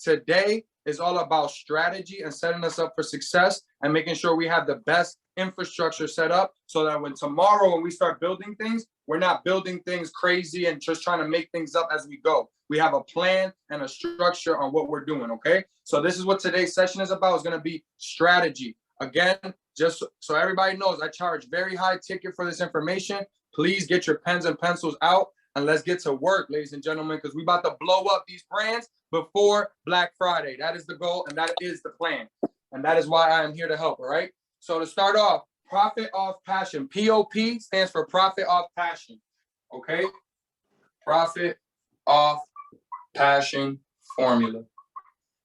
Today is all about strategy and setting us up for success and making sure we have the best infrastructure set up so that when tomorrow, when we start building things, we're not building things crazy and just trying to make things up as we go. We have a plan and a structure on what we're doing, okay? So this is what today's session is about. It's going to be strategy. Again, just so everybody knows, I charge very high ticket for this information. Please get your pens and pencils out and let's get to work, ladies and gentlemen, because we're about to blow up these brands before Black Friday. That is the goal and that is the plan. And that is why I am here to help, all right? So to start off, profit off passion. POP stands for profit off passion, okay? Profit off passion formula.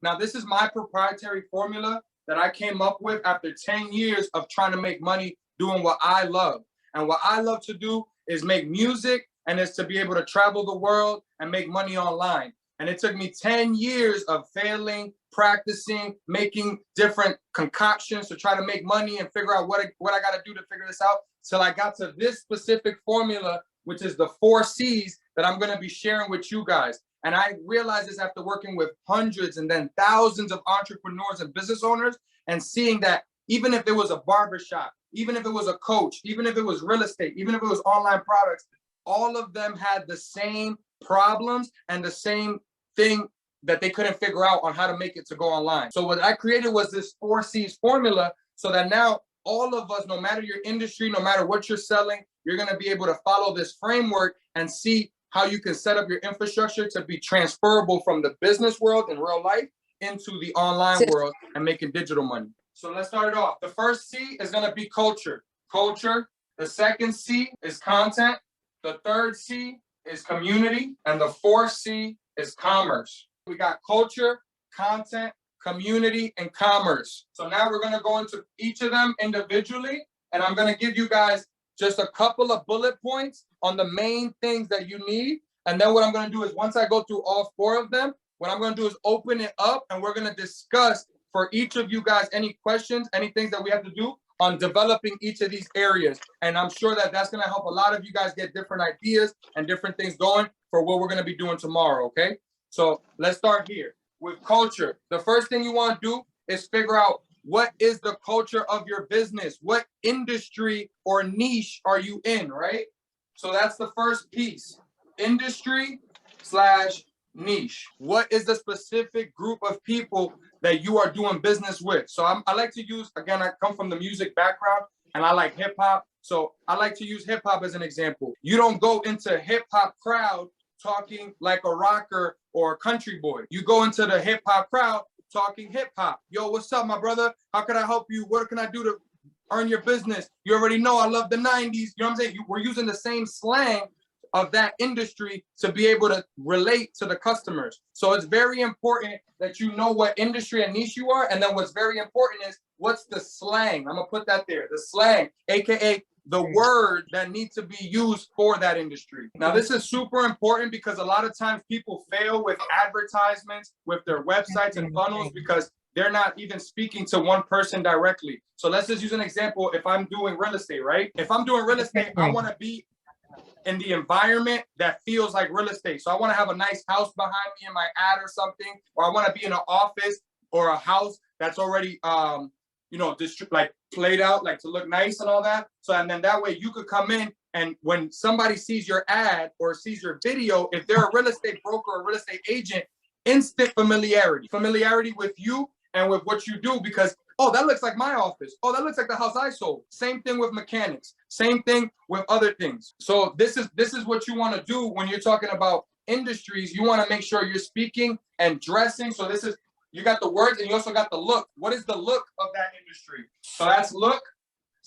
Now, this is my proprietary formula that I came up with after 10 years of trying to make money doing what I love. And what I love to do is make music, and it's to be able to travel the world and make money online. And it took me 10 years of failing, practicing, making different concoctions to try to make money and figure out what I got to do to figure this out till I got to this specific formula, which is the 4 C's that I'm going to be sharing with you guys. And I realized this after working with hundreds and then thousands of entrepreneurs and business owners and seeing that even if it was a barbershop, even if it was a coach, even if it was real estate, even if it was online products, all of them had the same problems and the same thing that they couldn't figure out on how to make it to go online. So what I created was this 4 C's formula so that now all of us, no matter your industry, no matter what you're selling, you're going to be able to follow this framework and see how you can set up your infrastructure to be transferable from the business world in real life into the online world and making digital money. So let's start it off. The first C is going to be culture. Culture. The second C is content. The third C is community. And the fourth C is commerce. We got culture, content, community, and commerce. So now we're going to go into each of them individually. And I'm going to give you guys just a couple of bullet points on the main things that you need. And then what I'm going to do is once I go through all 4 of them, what I'm going to do is open it up and we're going to discuss for each of you guys any questions, any things that we have to do on developing each of these areas. And I'm sure that that's going to help a lot of you guys get different ideas and different things going for what we're going to be doing tomorrow, okay? So let's start here with culture. The first thing you want to do is figure out what is the culture of your business? What industry or niche are you in, right? So that's the first piece. Industry / niche. What is the specific group of people that you are doing business with? So I like to use, again, I come from the music background and I like hip hop. So I like to use hip hop as an example. You don't go into hip hop crowd talking like a rocker or a country boy. You go into the hip hop crowd talking hip hop. Yo, what's up, my brother? How can I help you? What can I do to earn your business? You already know I love the 90s. You know what I'm saying? We're using the same slang of that industry to be able to relate to the customers. So it's very important that you know what industry and niche you are. And then what's very important is what's the slang? I'm gonna put that there, the slang, AKA the word that needs to be used for that industry. Now, this is super important because a lot of times people fail with advertisements, with their websites and funnels because they're not even speaking to one person directly. So let's just use an example. If I'm doing real estate, right? If I'm doing real estate, I want to be in the environment that feels like real estate. So I want to have a nice house behind me in my ad or something, or I want to be in an office or a house that's already, like played out, like to look nice and all that. So, and then that way you could come in and when somebody sees your ad or sees your video, if they're a real estate broker or real estate agent, instant familiarity with you and with what you do because, oh, that looks like my office. Oh, that looks like the house I sold. Same thing with mechanics. Same thing with other things. So this is what you want to do when you're talking about industries. You want to make sure you're speaking and dressing. So this is, you got the words and you also got the look. What is the look of that industry? So that's look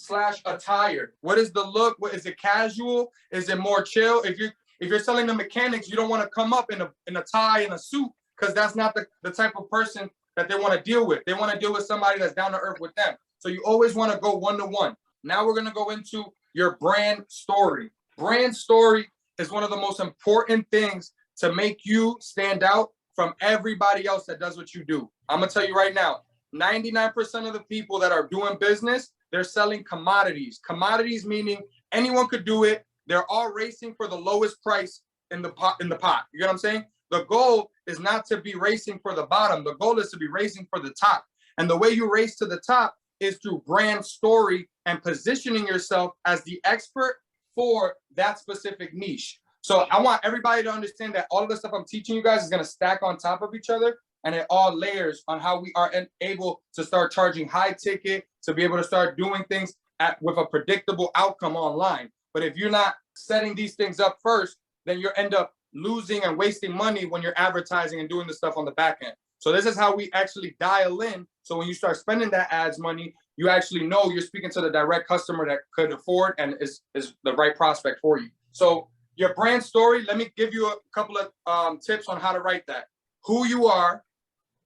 / attire. What is the look? What is it, casual? Is it more chill? If you're selling the mechanics, you don't want to come up in a tie and a suit because that's not the type of person that they want to deal with. They want to deal with somebody that's down to earth with them. So you always want to go one-to-one. Now we're going to go into your brand story. Brand story is one of the most important things to make you stand out from everybody else that does what you do. I'm going to tell you right now, 99% of the people that are doing business, they're selling commodities. Commodities meaning anyone could do it. They're all racing for the lowest price in the pot. You get what I'm saying? The goal is not to be racing for the bottom. The goal is to be racing for the top. And the way you race to the top is through brand story and positioning yourself as the expert for that specific niche. So I want everybody to understand that all of the stuff I'm teaching you guys is going to stack on top of each other, and it all layers on how we are able to start charging high ticket, to be able to start doing things with a predictable outcome online. But if you're not setting these things up first, then you end up losing and wasting money when you're advertising and doing the stuff on the back end. So this is how we actually dial in. So when you start spending that ads money, you actually know you're speaking to the direct customer that could afford and is the right prospect for you. So your brand story, let me give you a couple of tips on how to write that. Who you are,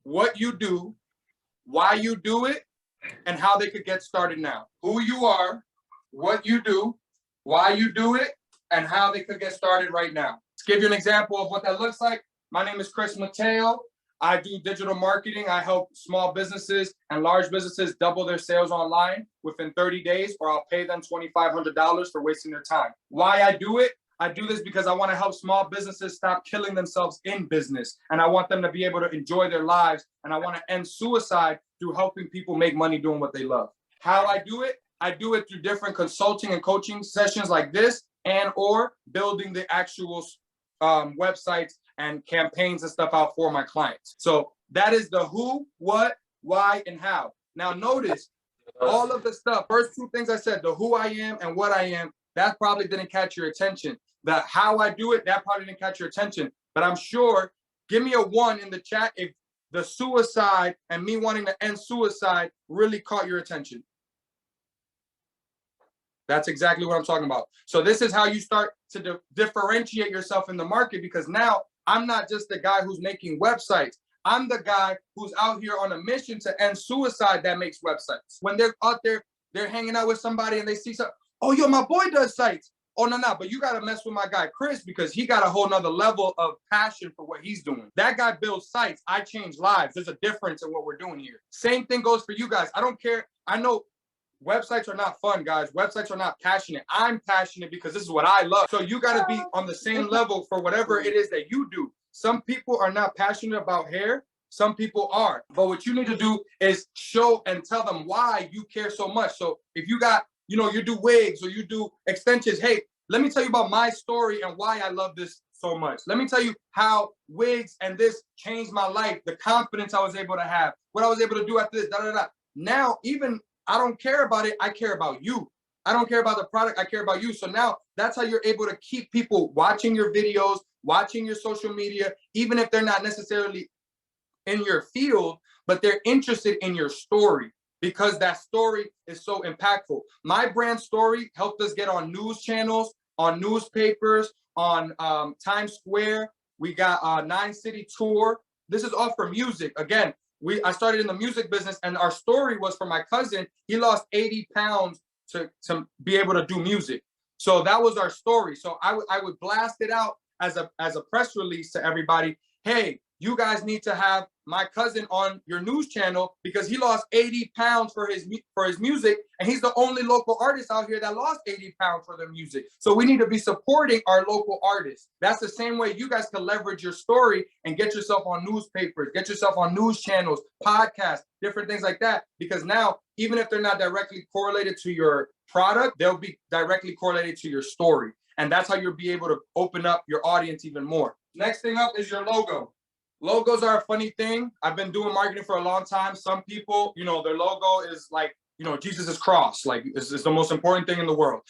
what you do, why you do it, and how they could get started now. Who you are, what you do, why you do it, and how they could get started right now. To give you an example of what that looks like, my name is Mateo. I do digital marketing. I help small businesses and large businesses double their sales online within 30 days, or I'll pay them $2,500 for wasting their time. Why I do it? I do this because I want to help small businesses stop killing themselves in business. And I want them to be able to enjoy their lives. And I want to end suicide through helping people make money doing what they love. How I do it? I do it through different consulting and coaching sessions like this, and or building the actual websites and campaigns and stuff out for my clients. So that is the who, what, why, and how. Now notice all of the stuff, first two things I said, the who I am and what I am, that probably didn't catch your attention. The how I do it, that probably didn't catch your attention. But I'm sure, give me a 1 in the chat if the suicide and me wanting to end suicide really caught your attention. That's exactly what I'm talking about. So this is how you start to differentiate yourself in the market, because now I'm not just the guy who's making websites. I'm the guy who's out here on a mission to end suicide that makes websites. When they're out there, they're hanging out with somebody and they see something. Oh, yo, my boy does sites. Oh, no, but you got to mess with my guy, Chris, because he got a whole nother level of passion for what he's doing. That guy builds sites. I change lives. There's a difference in what we're doing here. Same thing goes for you guys. I don't care. I know websites are not fun, guys. Websites are not passionate. I'm passionate because this is what I love. So you got to be on the same level for whatever it is that you do. Some people are not passionate about hair. Some people are. But what you need to do is show and tell them why you care so much. So if you got, you do wigs or you do extensions, hey, let me tell you about my story and why I love this so much. Let me tell you how wigs and this changed my life, the confidence I was able to have, what I was able to do after this, Now, even I don't care about it. I care about you. I don't care about the product. I care about you. So now that's how you're able to keep people watching your videos, watching your social media, even if they're not necessarily in your field, but they're interested in your story because that story is so impactful. My brand story helped us get on news channels, on newspapers, on Times Square. We got a 9-city tour. This is all for music. Again, I started in the music business, and our story was for my cousin. He lost 80 pounds to be able to do music. So that was our story. So I would blast it out as a press release to everybody. Hey, you guys need to have my cousin on your news channel because he lost 80 pounds for his music, and he's the only local artist out here that lost 80 pounds for their music. So we need to be supporting our local artists. That's the same way you guys can leverage your story and get yourself on newspapers, get yourself on news channels, podcasts, different things like that. Because now, even if they're not directly correlated to your product, they'll be directly correlated to your story. And that's how you'll be able to open up your audience even more. Next thing up is your logo. Logos are a funny thing. I've been doing marketing for a long time. Some people, their logo is like, Jesus' cross. Like, it's the most important thing in the world.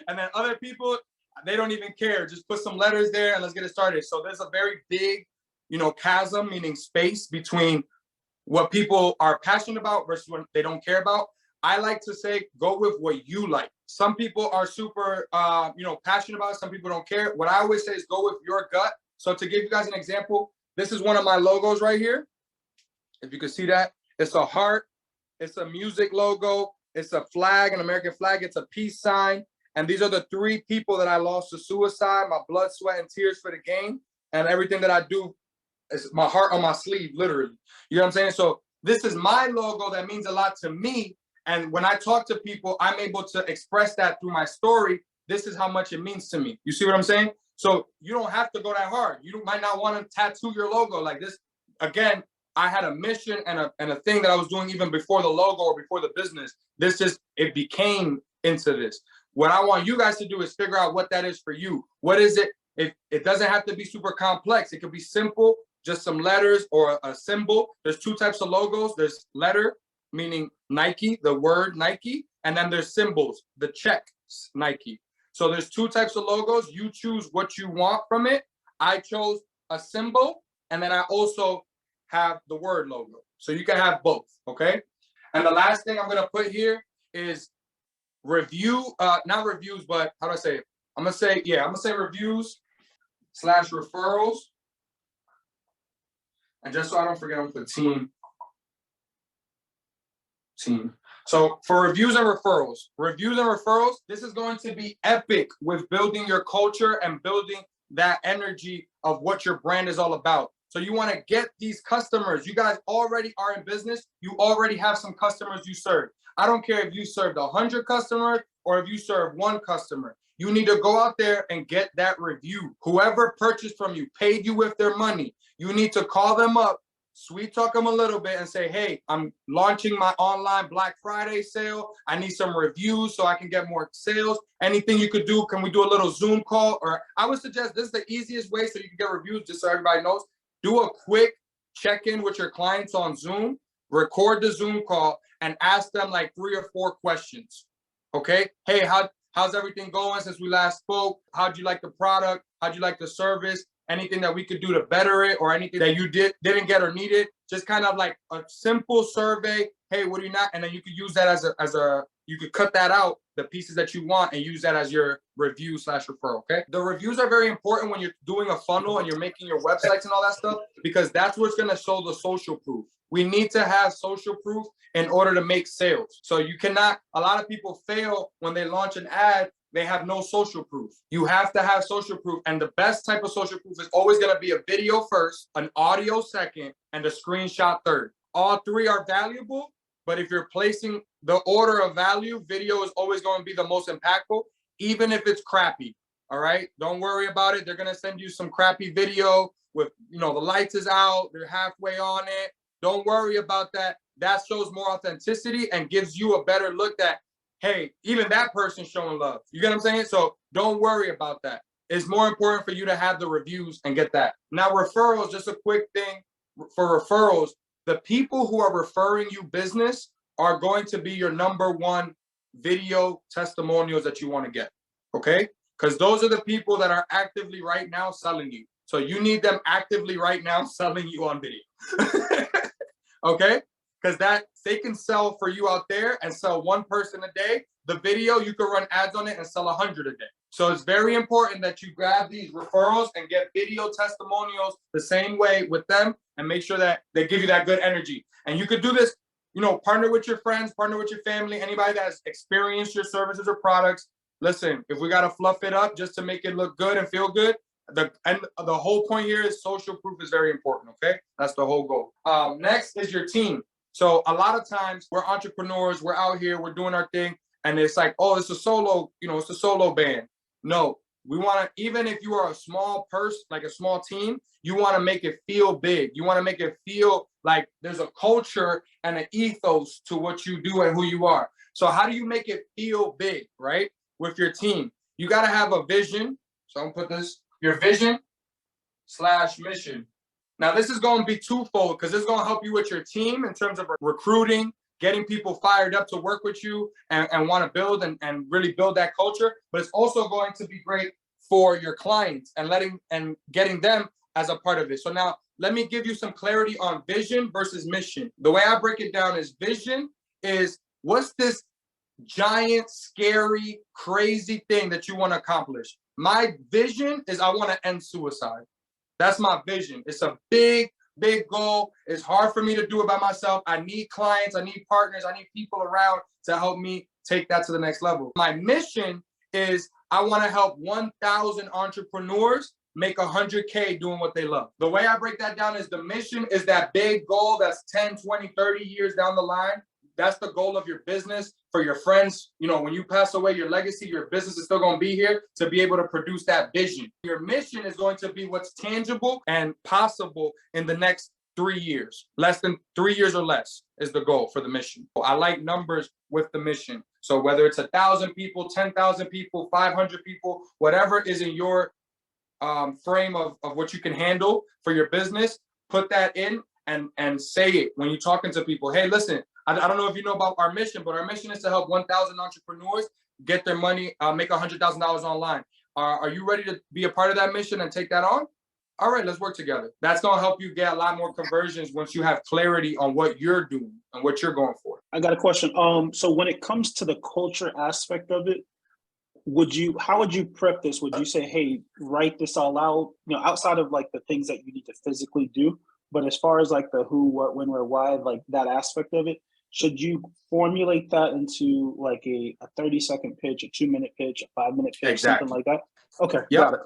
And then other people, they don't even care. Just put some letters there and let's get it started. So there's a very big, chasm, meaning space between what people are passionate about versus what they don't care about. I like to say, go with what you like. Some people are super, passionate about it. Some people don't care. What I always say is go with your gut. So to give you guys an example, this is one of my logos right here. If you can see that, it's a heart. It's a music logo. It's a flag, an American flag. It's a peace sign. And these are the 3 people that I lost to suicide, my blood, sweat, and tears for the game. And everything that I do is my heart on my sleeve, literally. You know what I'm saying? So this is my logo that means a lot to me. And when I talk to people, I'm able to express that through my story. This is how much it means to me. You see what I'm saying? So you don't have to go that hard. You might not want to tattoo your logo like this. Again, I had a mission and a thing that I was doing even before the logo or before the business. It became into this. What I want you guys to do is figure out what that is for you. What is it? It doesn't have to be super complex. It could be simple, just some letters or a symbol. There's two types of logos. There's letter, meaning Nike, the word Nike, and then there's symbols, the check Nike. So there's two types of logos. You choose what you want from it. I chose a symbol, and then I also have the word logo. So you can have both, okay? And the last thing I'm gonna put here is not reviews, but how do I say it? I'm gonna say reviews / referrals. And just so I don't forget, I'm gonna put team. So for reviews and referrals, this is going to be epic with building your culture and building that energy of what your brand is all about. So you want to get these customers. You guys already are in business. You already have some customers you serve. I don't care if you served 100 customers or if you serve one customer. You need to go out there and get that review. Whoever purchased from you, paid you with their money. You need to call them up, sweet talk them a little bit and say, hey, I'm launching my online Black Friday sale. I need some reviews so I can get more sales. Anything you could do, can we do a little Zoom call? Or I would suggest this is the easiest way so you can get reviews, just so everybody knows. Do a quick check-in with your clients on Zoom, record the Zoom call, and ask them like 3 or 4 questions, okay? Hey, how's everything going since we last spoke? How'd you like the product? How'd you like the service? Anything that we could do to better it, or anything that you didn't get or needed? Just kind of like a simple survey. Hey, what do you not? And then you could use that you could cut that out, the pieces that you want, and use that as your review / referral, okay? The reviews are very important when you're doing a funnel and you're making your websites and all that stuff, because that's what's gonna show the social proof. We need to have social proof in order to make sales. So you cannot, a lot of people fail when they launch an ad, they have no social proof. You have to have social proof. And the best type of social proof is always gonna be a video first, an audio second, and a screenshot third. All 3 are valuable, but if you're placing the order of value, video is always going to be the most impactful, even if it's crappy. All right, don't worry about it. They're going to send you some crappy video with, the lights is out, they're halfway on it. Don't worry about that. That shows more authenticity and gives you a better look that, hey, even that person's showing love. You get what I'm saying? So don't worry about that. It's more important for you to have the reviews and get that. Now, referrals, just a quick thing for referrals. The people who are referring you business are going to be your #1 video testimonials that you want to get, okay? Because those are the people that are actively right now selling you. So you need them actively right now selling you on video, okay? Because they can sell for you out there and sell 1 person a day. The video, you can run ads on it and sell 100 a day. So it's very important that you grab these referrals and get video testimonials the same way with them, and make sure that they give you that good energy. And you could do this, partner with your friends, partner with your family, anybody that has experienced your services or products. Listen, if we got to fluff it up just to make it look good and feel good, the whole point here is social proof is very important, okay? That's the whole goal. Next is your team. So a lot of times we're entrepreneurs, we're out here, we're doing our thing, and it's like, oh, it's a solo band. No, we want to, even if you are a small person, like a small team, you want to make it feel big. You want to make it feel like there's a culture and an ethos to what you do and who you are. So how do you make it feel big, right? With your team, you got to have a vision. So I'm gonna put this, your vision / mission. Now this is going to be twofold, because it's going to help you with your team in terms of recruiting, getting people fired up to work with you and want to build and really build that culture. But it's also going to be great for your clients and getting them as a part of it. So now let me give you some clarity on vision versus mission. The way I break it down is vision is, what's this giant, scary, crazy thing that you want to accomplish? My vision is I want to end suicide. That's my vision. It's a big, big goal. It's hard for me to do it by myself. I need clients, I need partners, I need people around to help me take that to the next level. My mission is I want to help 1,000 entrepreneurs make 100K doing what they love. The way I break that down is, the mission is that big goal that's 10, 20, 30 years down the line. that's the goal of your business for your friends. You know, when you pass away, your legacy, your business is still going to be here to be able to produce that vision. Your mission is going to be what's tangible and possible in the next 3 years. Less than 3 years or less is the goal for the mission. I like numbers with the mission. So whether it's 1,000 people, 10,000 people, 500 people, whatever is in your frame of what you can handle for your business, put that in and say it when you're talking to people. Hey, listen, I don't know if you know about our mission, but our mission is to help 1,000 entrepreneurs get their money, make $100,000 online. Are you ready to be a part of that mission and take that on? All right, let's work together. That's going to help you get a lot more conversions once you have clarity on what you're doing and what you're going for. I got a question. So when it comes to the culture aspect of it, how would you prep this? Would you say, hey, write this all out, you know, outside of like the things that you need to physically do, but as far as like the who, what, when, where, why, like that aspect of it, should you formulate that into like a 30-second pitch, a 2-minute pitch, a 5-minute pitch, Exactly. something like that? Okay, yep. Got it.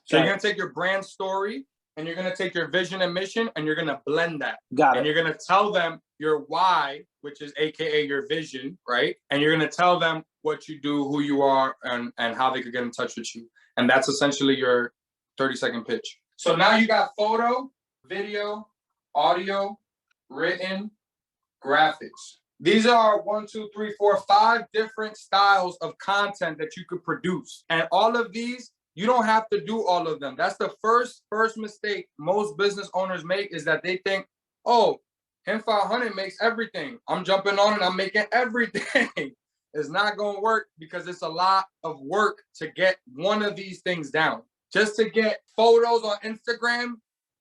So you're going to take your brand story and you're going to take your vision and mission and you're going to blend that. Got it. And you're going to tell them your why, which is AKA your vision, right? And you're going to tell them what you do, who you are, and how they could get in touch with you. And that's essentially your 30-second pitch. So now you got photo, video, audio, written, graphics. These are 1, 2, 3, 4, 5 different styles of content that you could produce. And all of these, you don't have to do all of them. That's the first mistake most business owners make, is that they think, oh, Him 500 makes everything. I'm jumping on and I'm making everything. It's not going to work because it's a lot of work to get one of these things down. Just to get photos on Instagram,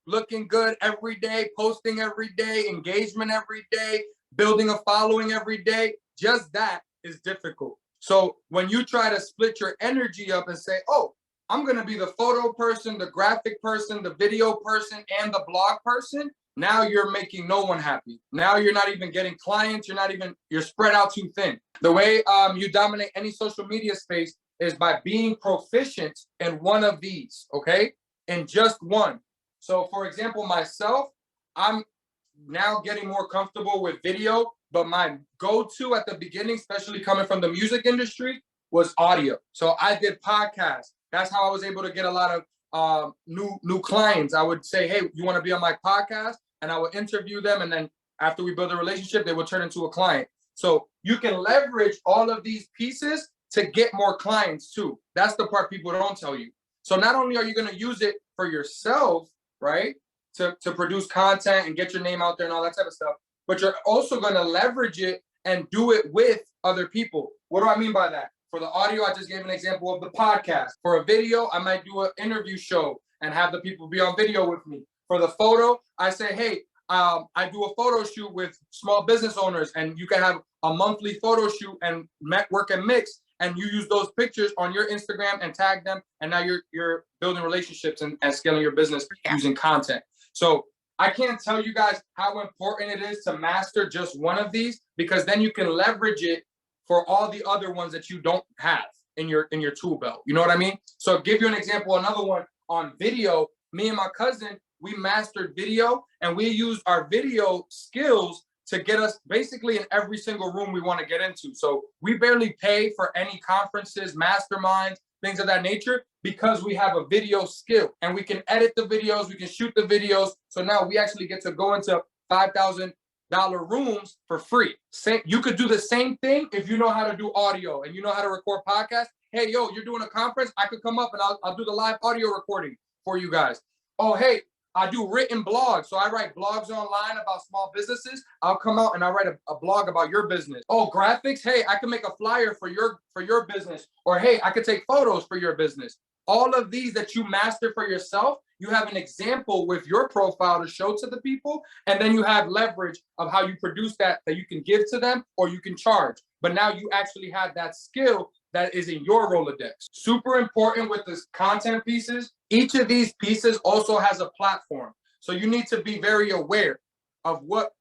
looking good every day, posting every day, engagement every day, building a following every day, just that is difficult. So when you try to split your energy up and say, oh, I'm going to be the photo person, the graphic person, the video person, and the blog person, now you're making no one happy. Now you're not even getting clients. You're spread out too thin. The way you dominate any social media space is by being proficient in one of these, okay? In just one. So for example, myself, I'm now getting more comfortable with video, but my go-to at the beginning, especially coming from the music industry, was audio. So I did podcasts. That's how I was able to get a lot of new clients. I would say, hey, you want to be on my podcast? And I would interview them. And then after we build a relationship, they would turn into a client. So you can leverage all of these pieces to get more clients too. That's the part people don't tell you. So not only are you going to use it for yourself, right, to produce content and get your name out there and all that type of stuff, but you're also going to leverage it and do it with other people. What do I mean by that? For the audio, I just gave an example of the podcast. For a video, I might do an interview show and have the people be on video with me. For the photo, I say, hey, I do a photo shoot with small business owners, and you can have a monthly photo shoot and network and mix, and you use those pictures on your Instagram and tag them, and now you're building relationships and scaling your business using content. So I can't tell you guys how important it is to master just one of these, because then you can leverage it for all the other ones that you don't have in your tool belt. You know what I mean? So give you an example, another one on video. Me and my cousin, we mastered video, and we used our video skills to get us basically in every single room we want to get into. So we barely pay for any conferences, masterminds, things of that nature, because we have a video skill and we can edit the videos, we can shoot the videos. So now we actually get to go into $5,000 rooms for free. You could do the same thing if you know how to do audio and you know how to record podcasts. Hey, yo, you're doing a conference, I could come up and I'll do the live audio recording for you guys. Oh, hey, I do written blogs. So I write blogs online about small businesses. I'll come out and I'll write a blog about your business. Oh, graphics. Hey, I can make a flyer for your business. Or hey, I could take photos for your business. All of these that you master for yourself, you have an example with your profile to show to the people. And then you have leverage of how you produce that you can give to them or you can charge. But now you actually have that skill that is in your Rolodex. Super important with this content pieces. Each of these pieces also has a platform. So you need to be very aware of what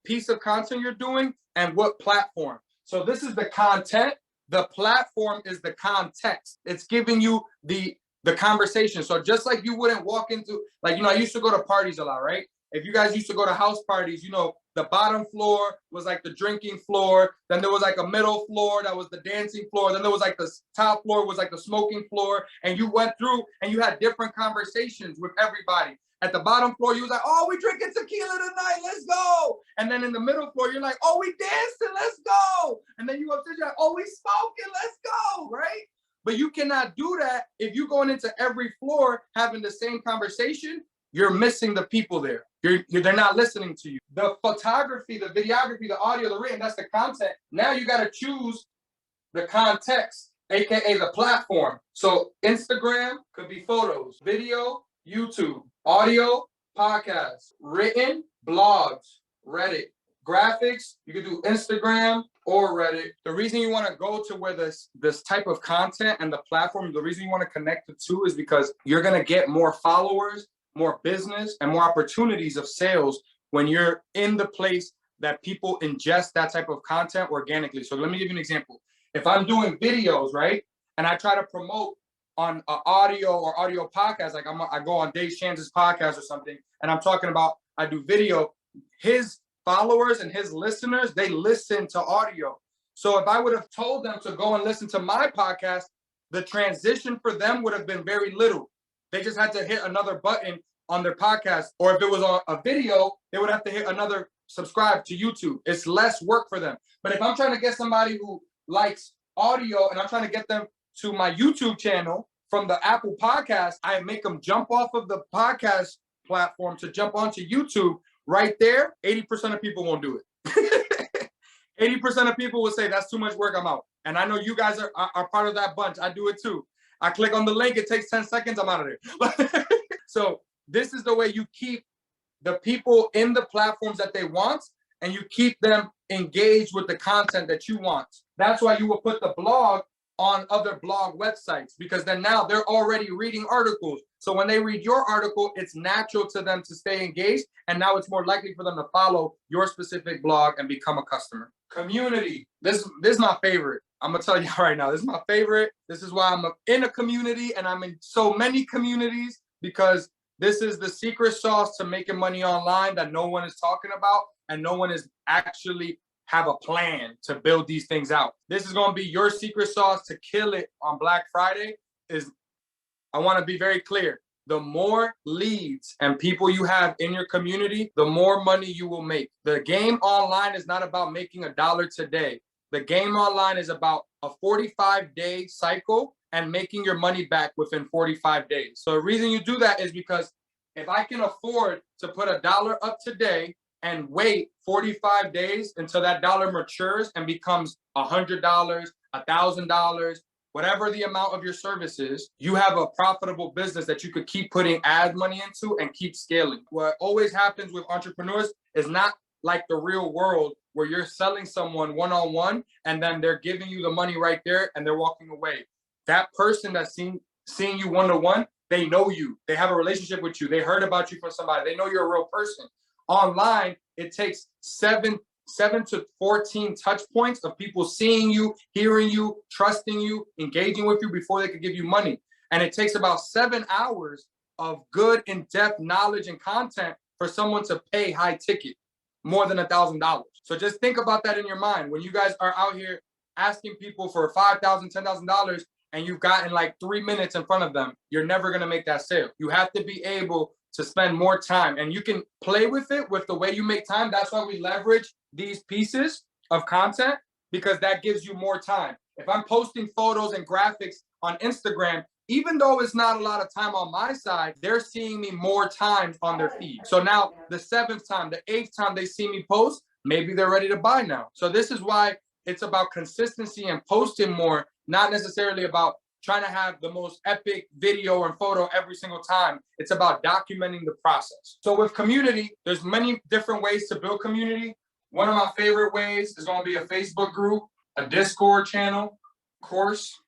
piece of content you're doing and what platform. So this is the content. The platform is the context. It's giving you the conversation. So just like you wouldn't walk into, like, I used to go to parties a lot, right? if you guys used to go to house parties, you know, the bottom floor was like the drinking floor. Then there was like a middle floor that was the dancing floor. Then there was like the top floor was like the smoking floor. And you went through and you had different conversations with everybody. At the bottom floor, you was like, oh, we drinking tequila tonight, let's go. And then in the middle floor, you're like, oh, we dancing, let's go. And then you upstairs, you're like, oh, we smoking, let's go, right? But you cannot do that if you're going into every floor having the same conversation. You're missing the people there. They're not listening to you. The photography, the videography, the audio, the written, that's the content. Now you got to choose the context, AKA the platform. So Instagram could be photos, video, YouTube, audio, podcasts, written, blogs, Reddit, graphics. You could do Instagram or Reddit. The reason you want to go to where this type of content and the platform, the reason you want to connect the two is because you're going to get more followers, more business, and more opportunities of sales when you're in the place that people ingest that type of content organically. So let me give you an example. If I'm doing videos, right, and I try to promote on an audio or audio podcast, like I go on Dave Chance's podcast or something, and I'm talking about, I do video, his followers and his listeners, they listen to audio. So if I would have told them to go and listen to my podcast, the transition for them would have been very little. They just had to hit another button on their podcast. Or if it was on a video, they would have to hit another subscribe to YouTube. It's less work for them. But if I'm trying to get somebody who likes audio and I'm trying to get them to my YouTube channel from the Apple podcast, I make them jump off of the podcast platform to jump onto YouTube. Right there, 80% of people won't do it. 80% of people will say, that's too much work, I'm out. And I know you guys are part of that bunch. I do it too. I click on the link, it takes 10 seconds, I'm out of there. So this is the way you keep the people in the platforms that they want, and you keep them engaged with the content that you want. That's why you will put the blog on other blog websites, because then now they're already reading articles. So when they read your article, it's natural to them to stay engaged. And now it's more likely for them to follow your specific blog and become a customer. Community. This is my favorite. I'm going to tell you right now, this is my favorite. This is why I'm in a community, and I'm in so many communities, because this is the secret sauce to making money online that no one is talking about, and no one is actually have a plan to build these things out. This is going to be your secret sauce to kill it on Black Friday. I want to be very clear. The more leads and people you have in your community, the more money you will make. The game online is not about making $1 today. The game online is about a 45-day cycle and making your money back within 45 days. So the reason you do that is because if I can afford to put $1 up today and wait 45 days until that dollar matures and becomes $100, $1,000, whatever the amount of your service is, you have a profitable business that you could keep putting ad money into and keep scaling. What always happens with entrepreneurs is not like the real world where you're selling someone one-on-one and then they're giving you the money right there and they're walking away. That person that's seeing you one-to-one, they know you. They have a relationship with you. They heard about you from somebody. They know you're a real person. Online, it takes 7 to 14 touch points of people seeing you, hearing you, trusting you, engaging with you before they could give you money. And it takes about 7 hours of good in-depth knowledge and content for someone to pay high ticket, more than $1,000. So just think about that in your mind. When you guys are out here asking people for $5,000, $10,000, and you've gotten like 3 minutes in front of them, you're never going to make that sale. You have to be able to spend more time, and you can play with it with the way you make time. That's why we leverage these pieces of content, because that gives you more time. If I'm posting photos and graphics on Instagram, even though it's not a lot of time on my side, they're seeing me more times on their feed. So now the 7th time, the 8th time they see me post, maybe they're ready to buy now. So this is why it's about consistency and posting more, not necessarily about trying to have the most epic video and photo every single time. It's about documenting the process. So with community, there's many different ways to build community. One of my favorite ways is going to be a Facebook group, a Discord channel, course,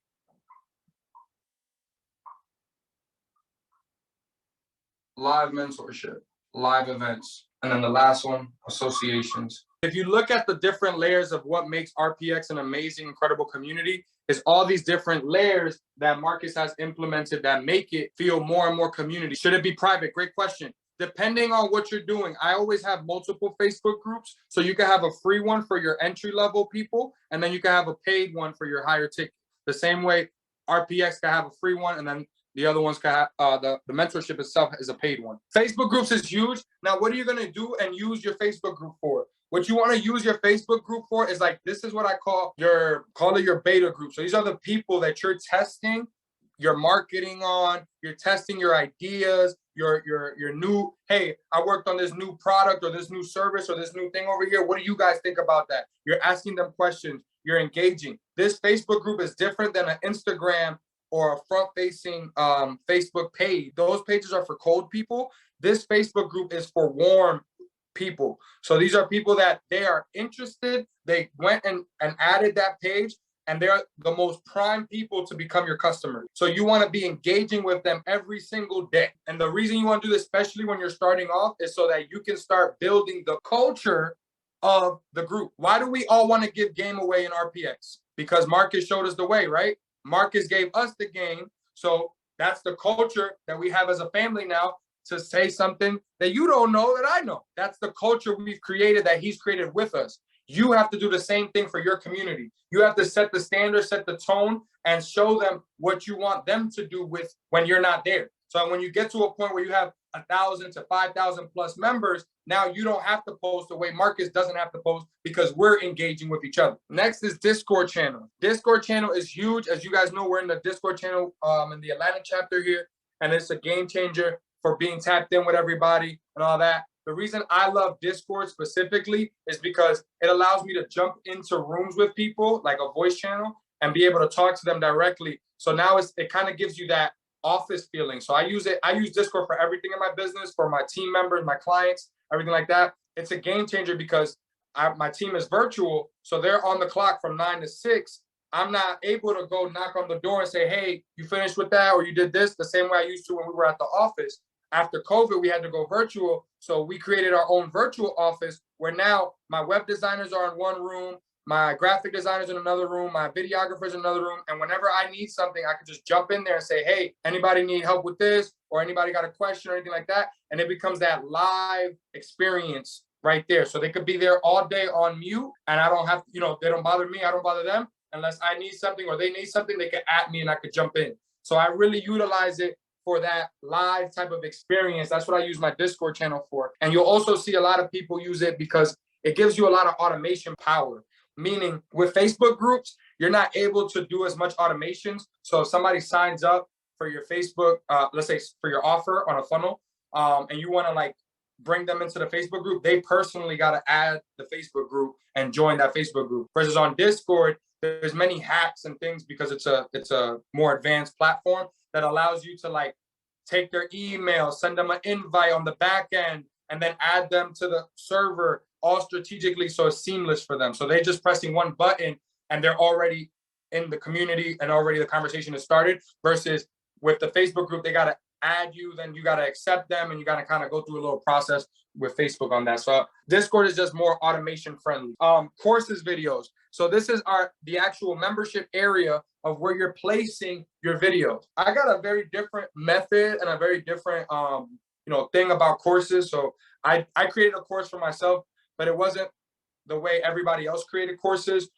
live mentorship, live events, and then the last one, associations. If you look at the different layers of what makes RPX an amazing, incredible community, is all these different layers that Marcus has implemented that make it feel more and more community. Should it be private? Great question. depending on what you're doing, I always have multiple Facebook groups. So you can have a free one for your entry level people, and then you can have a paid one for your higher ticket. The same way RPX can have a free one, and then the other ones can have, the mentorship itself is a paid one. Facebook groups is huge. Now, what are you going to do and use your Facebook group for? What you want to use your Facebook group for is like, this is what I call your beta group. So these are the people that you're testing your marketing on, you're testing your ideas, your new, hey, I worked on this new product or this new service or this new thing over here. What do you guys think about that? You're asking them questions, you're engaging. This Facebook group is different than an Instagram or a front-facing Facebook page. Those pages are for cold people. This Facebook group is for warm people. So these are people that they are interested. They went and added that page, and they're the most prime people to become your customers. So you want to be engaging with them every single day. And the reason you want to do this, especially when you're starting off, is so that you can start building the culture of the group. Why do we all want to give game away in RPX? Because Marcus showed us the way, right? Marcus gave us the game. So that's the culture that we have as a family now, to say something that you don't know that I know. That's the culture we've created, that he's created with us. You have to do the same thing for your community. You have to set the standard, set the tone, and show them what you want them to do with when you're not there. So when you get to a point where you have 1,000 to 5,000 plus members, now you don't have to post the way Marcus doesn't have to post, because we're engaging with each other. Next is Discord channel. Discord channel is huge. As you guys know, we're in the Discord channel in the Atlanta chapter here, and it's a game changer for being tapped in with everybody and all that. The reason I love Discord specifically is because it allows me to jump into rooms with people, like a voice channel, and be able to talk to them directly. So now it kind of gives you that office feeling. So I use Discord for everything in my business, for my team members, my clients, everything like that. It's a game changer because my team is virtual. So they're on the clock from 9 to 6. I'm not able to go knock on the door and say, hey, you finished with that, or you did this, the same way I used to when we were at the office. After COVID, we had to go virtual. So we created our own virtual office, where now my web designers are in one room, my graphic designers in another room, my videographers in another room. And whenever I need something, I can just jump in there and say, hey, anybody need help with this? Or anybody got a question or anything like that? And it becomes that live experience right there. So they could be there all day on mute, and I don't have, they don't bother me, I don't bother them. Unless I need something or they need something, they can at me and I could jump in. So I really utilize it for that live type of experience. That's what I use my Discord channel for. And you'll also see a lot of people use it because it gives you a lot of automation power. Meaning with Facebook groups, you're not able to do as much automations. So if somebody signs up for your Facebook, let's say for your offer on a funnel, and you want to like bring them into the Facebook group, they personally got to add the Facebook group and join that Facebook group. Versus on Discord, there's many hacks and things because it's a more advanced platform that allows you to like take their email, send them an invite on the back end, and then add them to the server all strategically, so it's seamless for them. So they're just pressing one button and they're already in the community and already the conversation has started. Versus with the Facebook group, they got to add you, then you got to accept them, and you got to kind of go through a little process with Facebook on that. So Discord is just more automation friendly. Courses videos. So this is the actual membership area of where you're placing your videos. I got a very different method and a very different thing about courses. So I created a course for myself, but it wasn't the way everybody else created courses.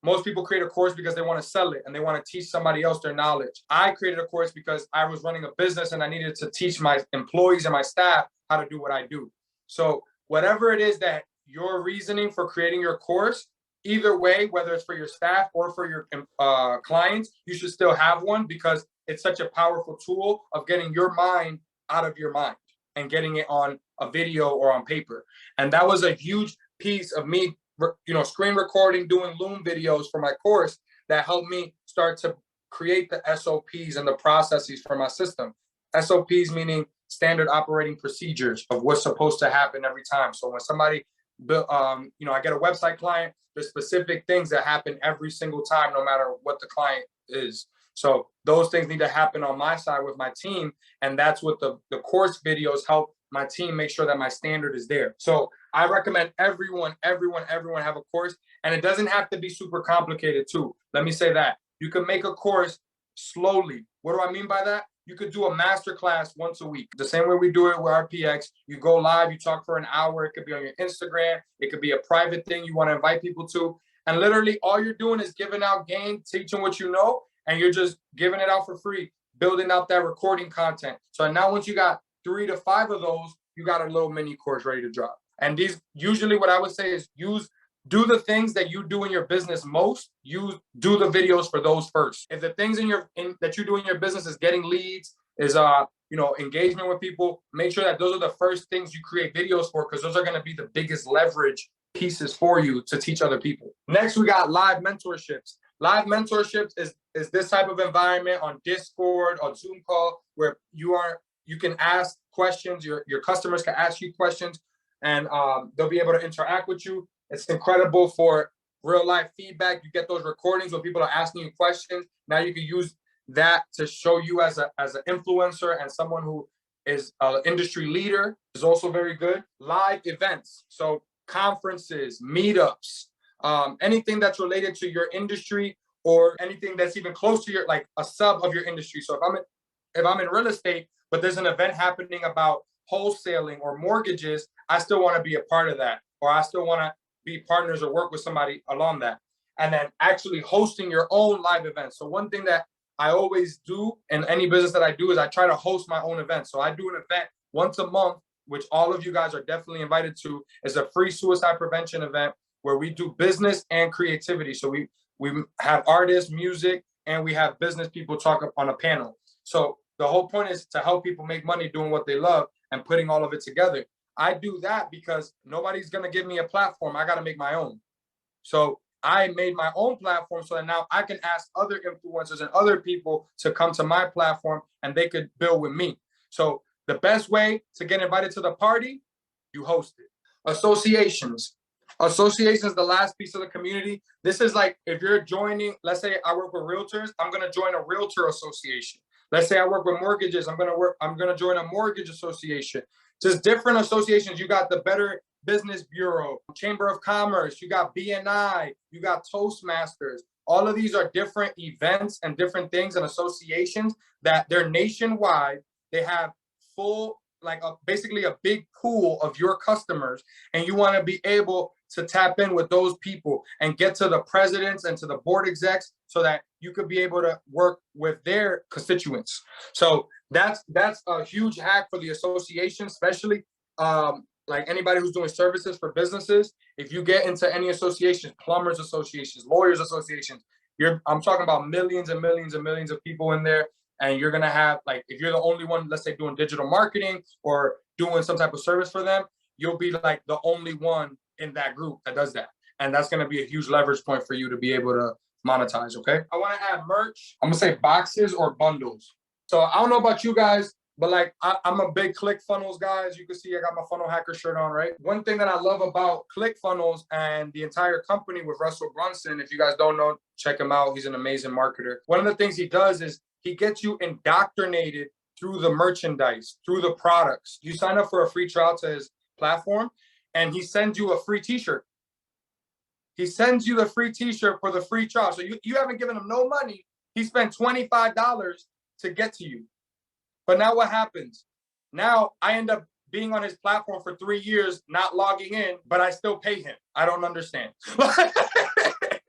Most people create a course because they want to sell it and they want to teach somebody else their knowledge. I created a course because I was running a business and I needed to teach my employees and my staff how to do what I do. So whatever it is that your reasoning for creating your course, either way, whether it's for your staff or for your clients, you should still have one, because it's such a powerful tool of getting your mind out of your mind and getting it on a video or on paper. And that was a huge piece of me, screen recording, doing Loom videos for my course that helped me start to create the SOPs and the processes for my system. SOPs meaning standard operating procedures of what's supposed to happen every time. So when somebody, I get a website client, there's specific things that happen every single time, no matter what the client is. So those things need to happen on my side with my team. And that's what the course videos help my team make sure that my standard is there. So I recommend everyone have a course. And it doesn't have to be super complicated too. Let me say that. You can make a course slowly. What do I mean by that? you could do a master class once a week. The same way we do it with RPX. You go live, you talk for an hour. It could be on your Instagram. It could be a private thing you want to invite people to. And literally all you're doing is giving out game, teaching what you know, and you're just giving it out for free, building out that recording content. So now once you got 3 to 5 of those, you got a little mini course ready to drop. And these, usually what I would say is do the things that you do in your business most. You do the videos for those first. If the things that you do in your business is getting leads, is engagement with people, make sure that those are the first things you create videos for, because those are going to be the biggest leverage pieces for you to teach other people. Next, we got live mentorships. Live mentorships is this type of environment on Discord, on Zoom call, where you can ask questions. Your customers can ask you questions, and they'll be able to interact with you. It's incredible for real life feedback. You get those recordings when people are asking you questions. Now you can use that to show you as an influencer and someone who is an industry leader is also very good. Live events, so conferences, meetups, anything that's related to your industry or anything that's even close to like a sub of your industry. So if I'm in real estate, but there's an event happening about wholesaling or mortgages, I still want to be a part of that, or I still want to be partners or work with somebody along that. And then actually hosting your own live events. So one thing that I always do in any business that I do is I try to host my own events. So I do an event once a month, which all of you guys are definitely invited to. It's a free suicide prevention event where we do business and creativity. So we have artists, music, and we have business people talk on a panel. So the whole point is to help people make money doing what they love and putting all of it together. I do that because nobody's going to give me a platform. I got to make my own. So I made my own platform so that now I can ask other influencers and other people to come to my platform and they could build with me. So the best way to get invited to the party, you host it. Associations. Associations, the last piece of the community. This is like if you're joining, let's say I work with realtors, I'm going to join a realtor association. Let's say I work with mortgages, I'm going to join a mortgage association. Just different associations. You got the Better Business Bureau, Chamber of Commerce, you got BNI, you got Toastmasters. All of these are different events and different things and associations that they're nationwide. They have full, basically a big pool of your customers, and you want to be able to tap in with those people and get to the presidents and to the board execs so that you could be able to work with their constituents. So that's a huge hack for the association, especially like anybody who's doing services for businesses. If you get into any associations, plumbers associations, lawyers associations, I'm talking about millions and millions and millions of people in there. And you're going to have, like, if you're the only one, let's say doing digital marketing or doing some type of service for them, you'll be like the only one in that group that does that. And that's going to be a huge leverage point for you to be able to monetize. Okay. I want to add merch. I'm going to say boxes or bundles. So I don't know about you guys, but like I'm a big ClickFunnels guy. As you can see, I got my funnel hacker shirt on, right? One thing that I love about ClickFunnels and the entire company with Russell Brunson, if you guys don't know, check him out. He's an amazing marketer. One of the things he does is he gets you indoctrinated through the merchandise, through the products. You sign up for a free trial to his platform and he sends you a free t-shirt. He sends you the free t-shirt for the free trial. So you haven't given him no money. He spent $25 to get to you. But now what happens? Now I end up being on his platform for 3 years, not logging in, but I still pay him. I don't understand.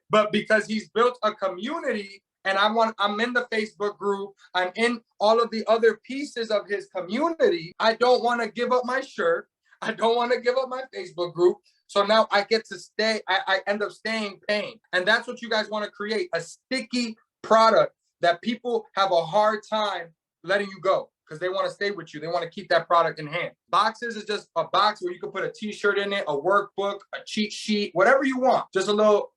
But because he's built a community and I'm in the Facebook group, I'm in all of the other pieces of his community, I don't want to give up my shirt. I don't want to give up my Facebook group. So now I get to stay, I end up staying paying. And that's what you guys want to create, a sticky product that people have a hard time letting you go because they want to stay with you. They want to keep that product in hand. Boxes is just a box where you can put a t-shirt in it, a workbook, a cheat sheet, whatever you want. Just a little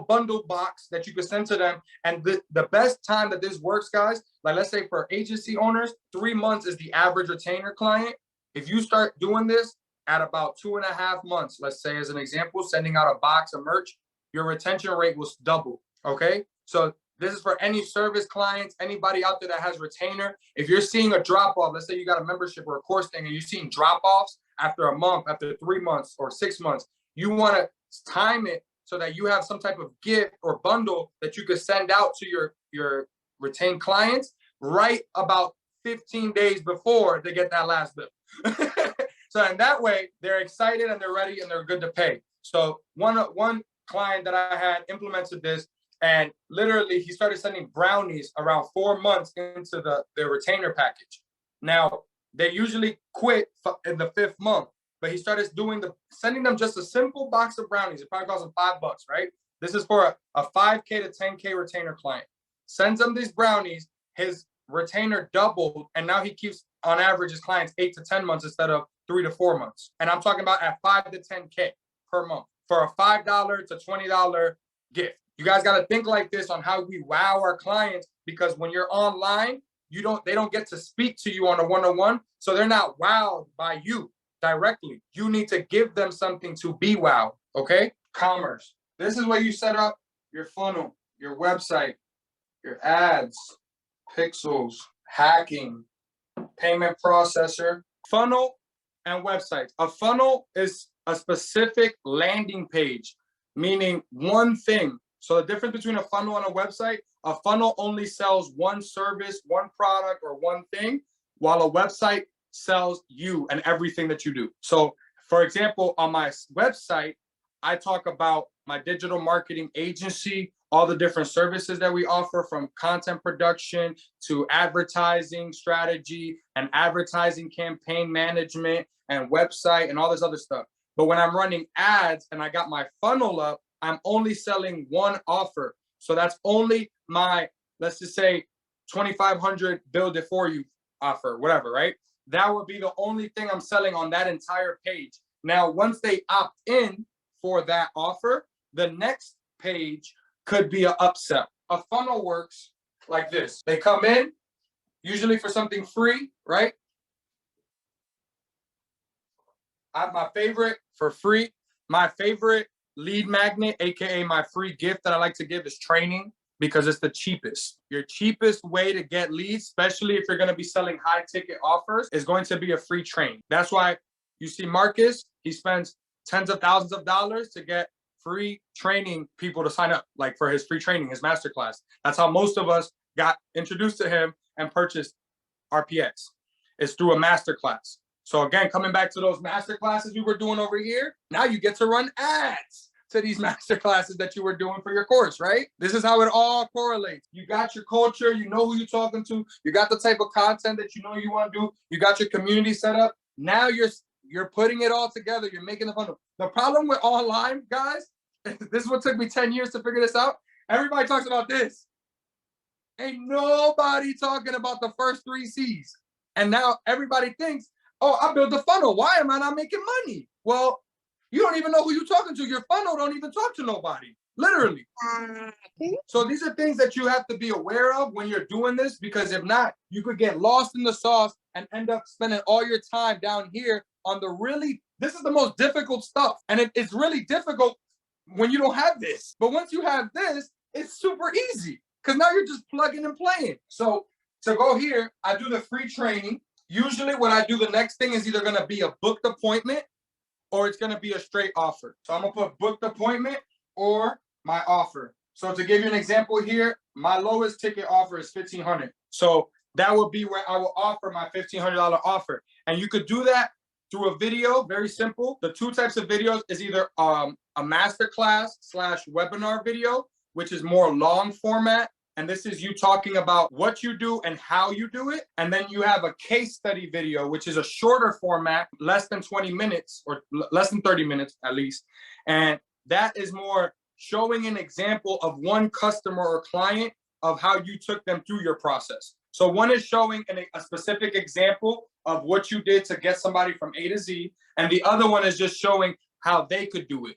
bundle box that you can send to them. And the best time that this works, guys, like let's say for agency owners, 3 months is the average retainer client. If you start doing this at about 2.5 months, let's say as an example, sending out a box of merch, your retention rate will double, okay? So this is for any service clients, anybody out there that has retainer. If you're seeing a drop-off, let's say you got a membership or a course thing and you're seeing drop-offs after a month, after 3 months or 6 months, you want to time it so that you have some type of gift or bundle that you could send out to your retained clients right about 15 days before they get that last bill. So in that way, they're excited and they're ready and they're good to pay. So one client that I had implemented this, and literally he started sending brownies around 4 months into the retainer package. Now they usually quit in the 5th month, but he started sending them just a simple box of brownies. It probably cost them $5, right? This is for a 5K to 10K retainer client. Sends them these brownies, his retainer doubled, and now he keeps on average his clients 8 to 10 months instead of 3 to 4 months. And I'm talking about at 5 to 10K per month for a $5 to $20 gift. You guys got to think like this on how we wow our clients, because when you're online, they don't get to speak to you on a one-on-one, so they're not wowed by you directly. You need to give them something to be wowed. Okay? Commerce. This is where you set up your funnel, your website, your ads, pixels, hacking, payment processor, funnel, and websites. A funnel is a specific landing page, meaning one thing. So the difference between a funnel and a website, a funnel only sells one service, one product, or one thing, while a website sells you and everything that you do. So for example, on my website, I talk about my digital marketing agency, all the different services that we offer, from content production to advertising strategy and advertising campaign management and website and all this other stuff. But when I'm running ads and I got my funnel up, I'm only selling one offer. So that's only my, let's just say, 2,500 build it for you offer, whatever, right? That would be the only thing I'm selling on that entire page. Now, once they opt in for that offer, the next page could be an upsell. A funnel works like this. They come in, usually for something free, right? I have my favorite for free. My favorite lead magnet, AKA my free gift that I like to give, is training, because it's the cheapest. Your cheapest way to get leads, especially if you're going to be selling high ticket offers, is going to be a free training. That's why you see Marcus, he spends tens of thousands of dollars to get free training people to sign up, like for his free training, his masterclass. That's how most of us got introduced to him and purchased RPX. It's through a masterclass. So again, coming back to those masterclasses we were doing over here, now you get to run ads to these masterclasses that you were doing for your course, right? This is how it all correlates. You got your culture, you know who you're talking to, you got the type of content that you know you want to do, you got your community set up. Now you're putting it all together, you're making the funnel. The problem with online, guys, this is what took me 10 years to figure this out. Everybody talks about this. Ain't nobody talking about the first 3 C's. And now everybody thinks, oh, I built a funnel. Why am I not making money? Well, you don't even know who you're talking to. Your funnel don't even talk to nobody, literally. So these are things that you have to be aware of when you're doing this, because if not, you could get lost in the sauce and end up spending all your time down here on this is the most difficult stuff. And it's really difficult when you don't have this. But once you have this, it's super easy, because now you're just plugging and playing. So to go here, I do the free training. Usually what I do, the next thing is either going to be a booked appointment or it's going to be a straight offer. So I'm going to put booked appointment or my offer. So to give you an example here, my lowest ticket offer is $1,500. So that would be where I will offer my $1,500 offer. And you could do that through a video, very simple. The 2 types of videos is either a masterclass / webinar video, which is more long format. And this is you talking about what you do and how you do it. And then you have a case study video, which is a shorter format, less than 20 minutes or less than 30 minutes at least. And that is more showing an example of one customer or client of how you took them through your process. So one is showing a specific example of what you did to get somebody from A to Z. And the other one is just showing how they could do it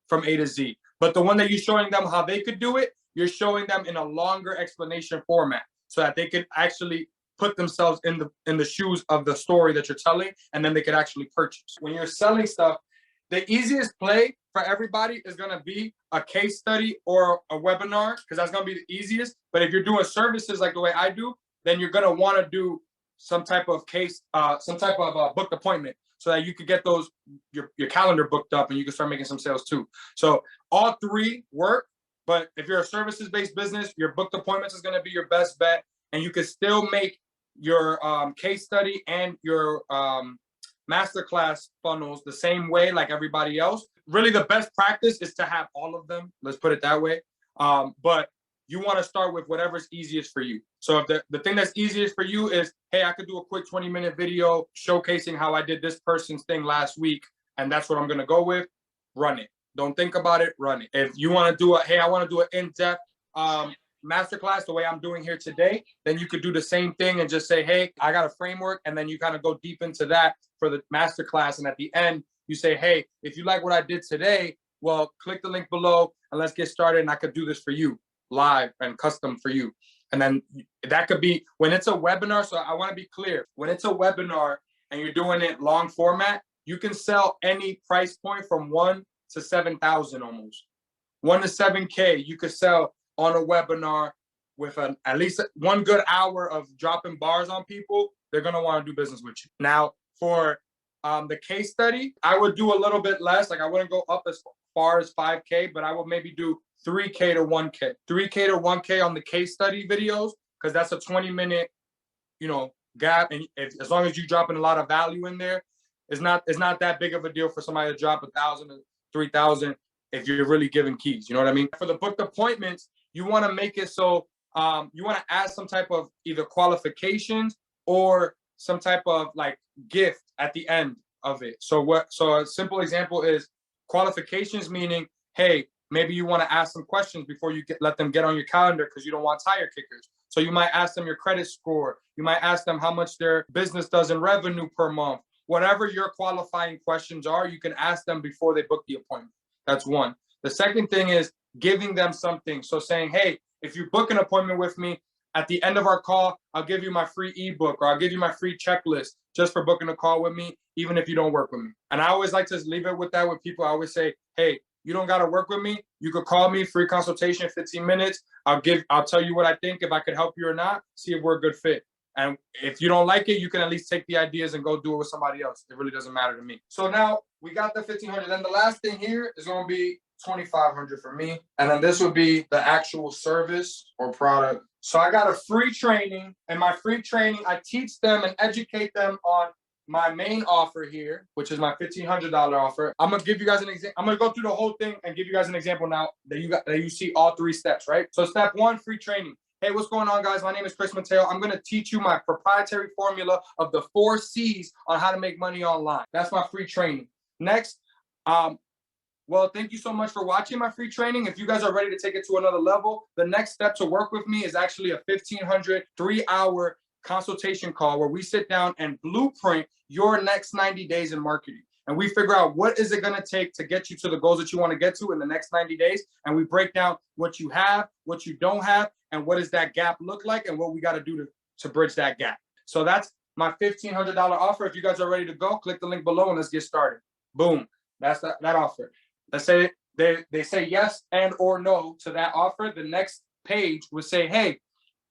from A to Z. But the one that you're showing them how they could do it, you're showing them in a longer explanation format so that they could actually put themselves in the shoes of the story that you're telling, and then they could actually purchase. When you're selling stuff, the easiest play for everybody is going to be a case study or a webinar, because that's going to be the easiest. But if you're doing services like the way I do, then you're going to want to do some type of booked appointment, so that you could get your calendar booked up and you can start making some sales too. So all 3 work. But if you're a services-based business, your booked appointments is going to be your best bet. And you can still make your case study and your masterclass funnels the same way like everybody else. Really, the best practice is to have all of them. Let's put it that way. But you want to start with whatever's easiest for you. So if the thing that's easiest for you is, hey, I could do a quick 20-minute video showcasing how I did this person's thing last week, and that's what I'm going to go with, run it. Don't think about it, run it. If you want to do hey, I want to do an in-depth masterclass the way I'm doing here today, then you could do the same thing and just say, hey, I got a framework, and then you kind of go deep into that for the masterclass. And at the end, you say, hey, if you like what I did today, well, click the link below and let's get started. And I could do this for you live and custom for you. And then that could be when it's a webinar. So I want to be clear, when it's a webinar and you're doing it long format, you can sell any price point from 1 to 7,000 almost. 1 to 7K, you could sell on a webinar with at least one good hour of dropping bars on people. They're going to want to do business with you. Now, for the case study, I would do a little bit less. Like I wouldn't go up as far as 5K, but I would maybe do 3K to 1K. 3K to 1K on the case study videos, because that's a 20-minute, gap. And as long as you're dropping a lot of value in there, it's not that big of a deal for somebody to drop 1,000 to 3,000 if you're really giving keys. You know what I mean? For the booked appointments, you want to make it so you want to add some type of either qualifications or some type of like gift at the end of it. So a simple example is qualifications, meaning, hey, maybe you want to ask some questions before you let them get on your calendar because you don't want tire kickers. So you might ask them your credit score. You might ask them how much their business does in revenue per month. Whatever your qualifying questions are, you can ask them before they book the appointment. That's one. The second thing is giving them something. So saying, hey, if you book an appointment with me, at the end of our call, I'll give you my free ebook or I'll give you my free checklist just for booking a call with me, even if you don't work with me. And I always like to leave it with that with people. I always say, hey, you don't got to work with me. You could call me, free consultation, 15 minutes. I'll tell you what I think, if I could help you or not, see if we're a good fit. And if you don't like it, you can at least take the ideas and go do it with somebody else. It really doesn't matter to me. So now we got the 1,500. Then the last thing here is going to be 2,500 for me. And then this would be the actual service or product. So I got a free training, and my free training, I teach them and educate them on my main offer here, which is my $1,500 offer. I'm gonna give you guys an example. I'm gonna go through the whole thing and give you guys an example now that you see all 3 steps, right? So step 1, free training. Hey, what's going on, guys? My name is Chris Mateo. I'm going to teach you my proprietary formula of the 4 C's on how to make money online. That's my free training. Next, well, thank you so much for watching my free training. If you guys are ready to take it to another level, the next step to work with me is actually a 1,500 3-hour consultation call where we sit down and blueprint your next 90 days in marketing. And we figure out what is it going to take to get you to the goals that you want to get to in the next 90 days. And we break down what you have, what you don't have, and what does that gap look like, and what we got to do to bridge that gap. So that's my $1,500 offer. If you guys are ready to go, click the link below and let's get started. Boom. That's that offer. Let's say they say yes and or no to that offer. The next page would say, hey,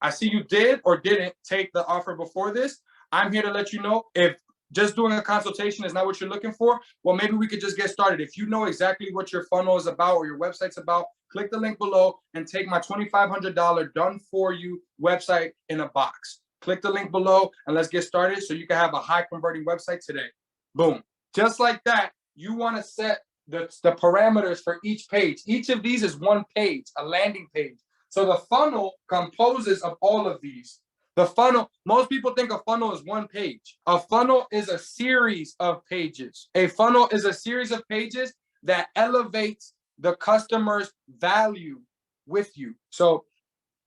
I see you did or didn't take the offer before this. I'm here to let you know if just doing a consultation is not what you're looking for, well, maybe we could just get started. If you know exactly what your funnel is about or your website's about, click the link below and take my $2,500 done for you website in a box. Click the link below and let's get started so you can have a high converting website today. Boom. Just like that, you want to set the parameters for each page. Each of these is one page, a landing page. So the funnel composes of all of these. The funnel, most people think a funnel is one page. A funnel is a series of pages. A funnel is a series of pages that elevates the customer's value with you. So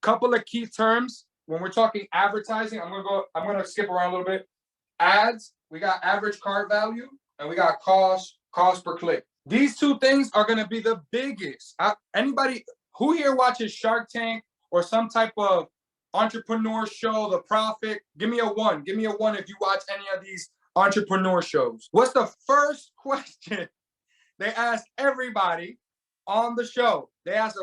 couple of key terms when we're talking advertising, I'm gonna skip around a little bit. Ads, we got average cart value and we got cost per click. These 2 things are gonna be the biggest. Anybody who here watches Shark Tank or some type of entrepreneur show, The Profit? Give me a 1. Give me a 1 if you watch any of these entrepreneur shows. What's the first question they ask everybody on the show? They ask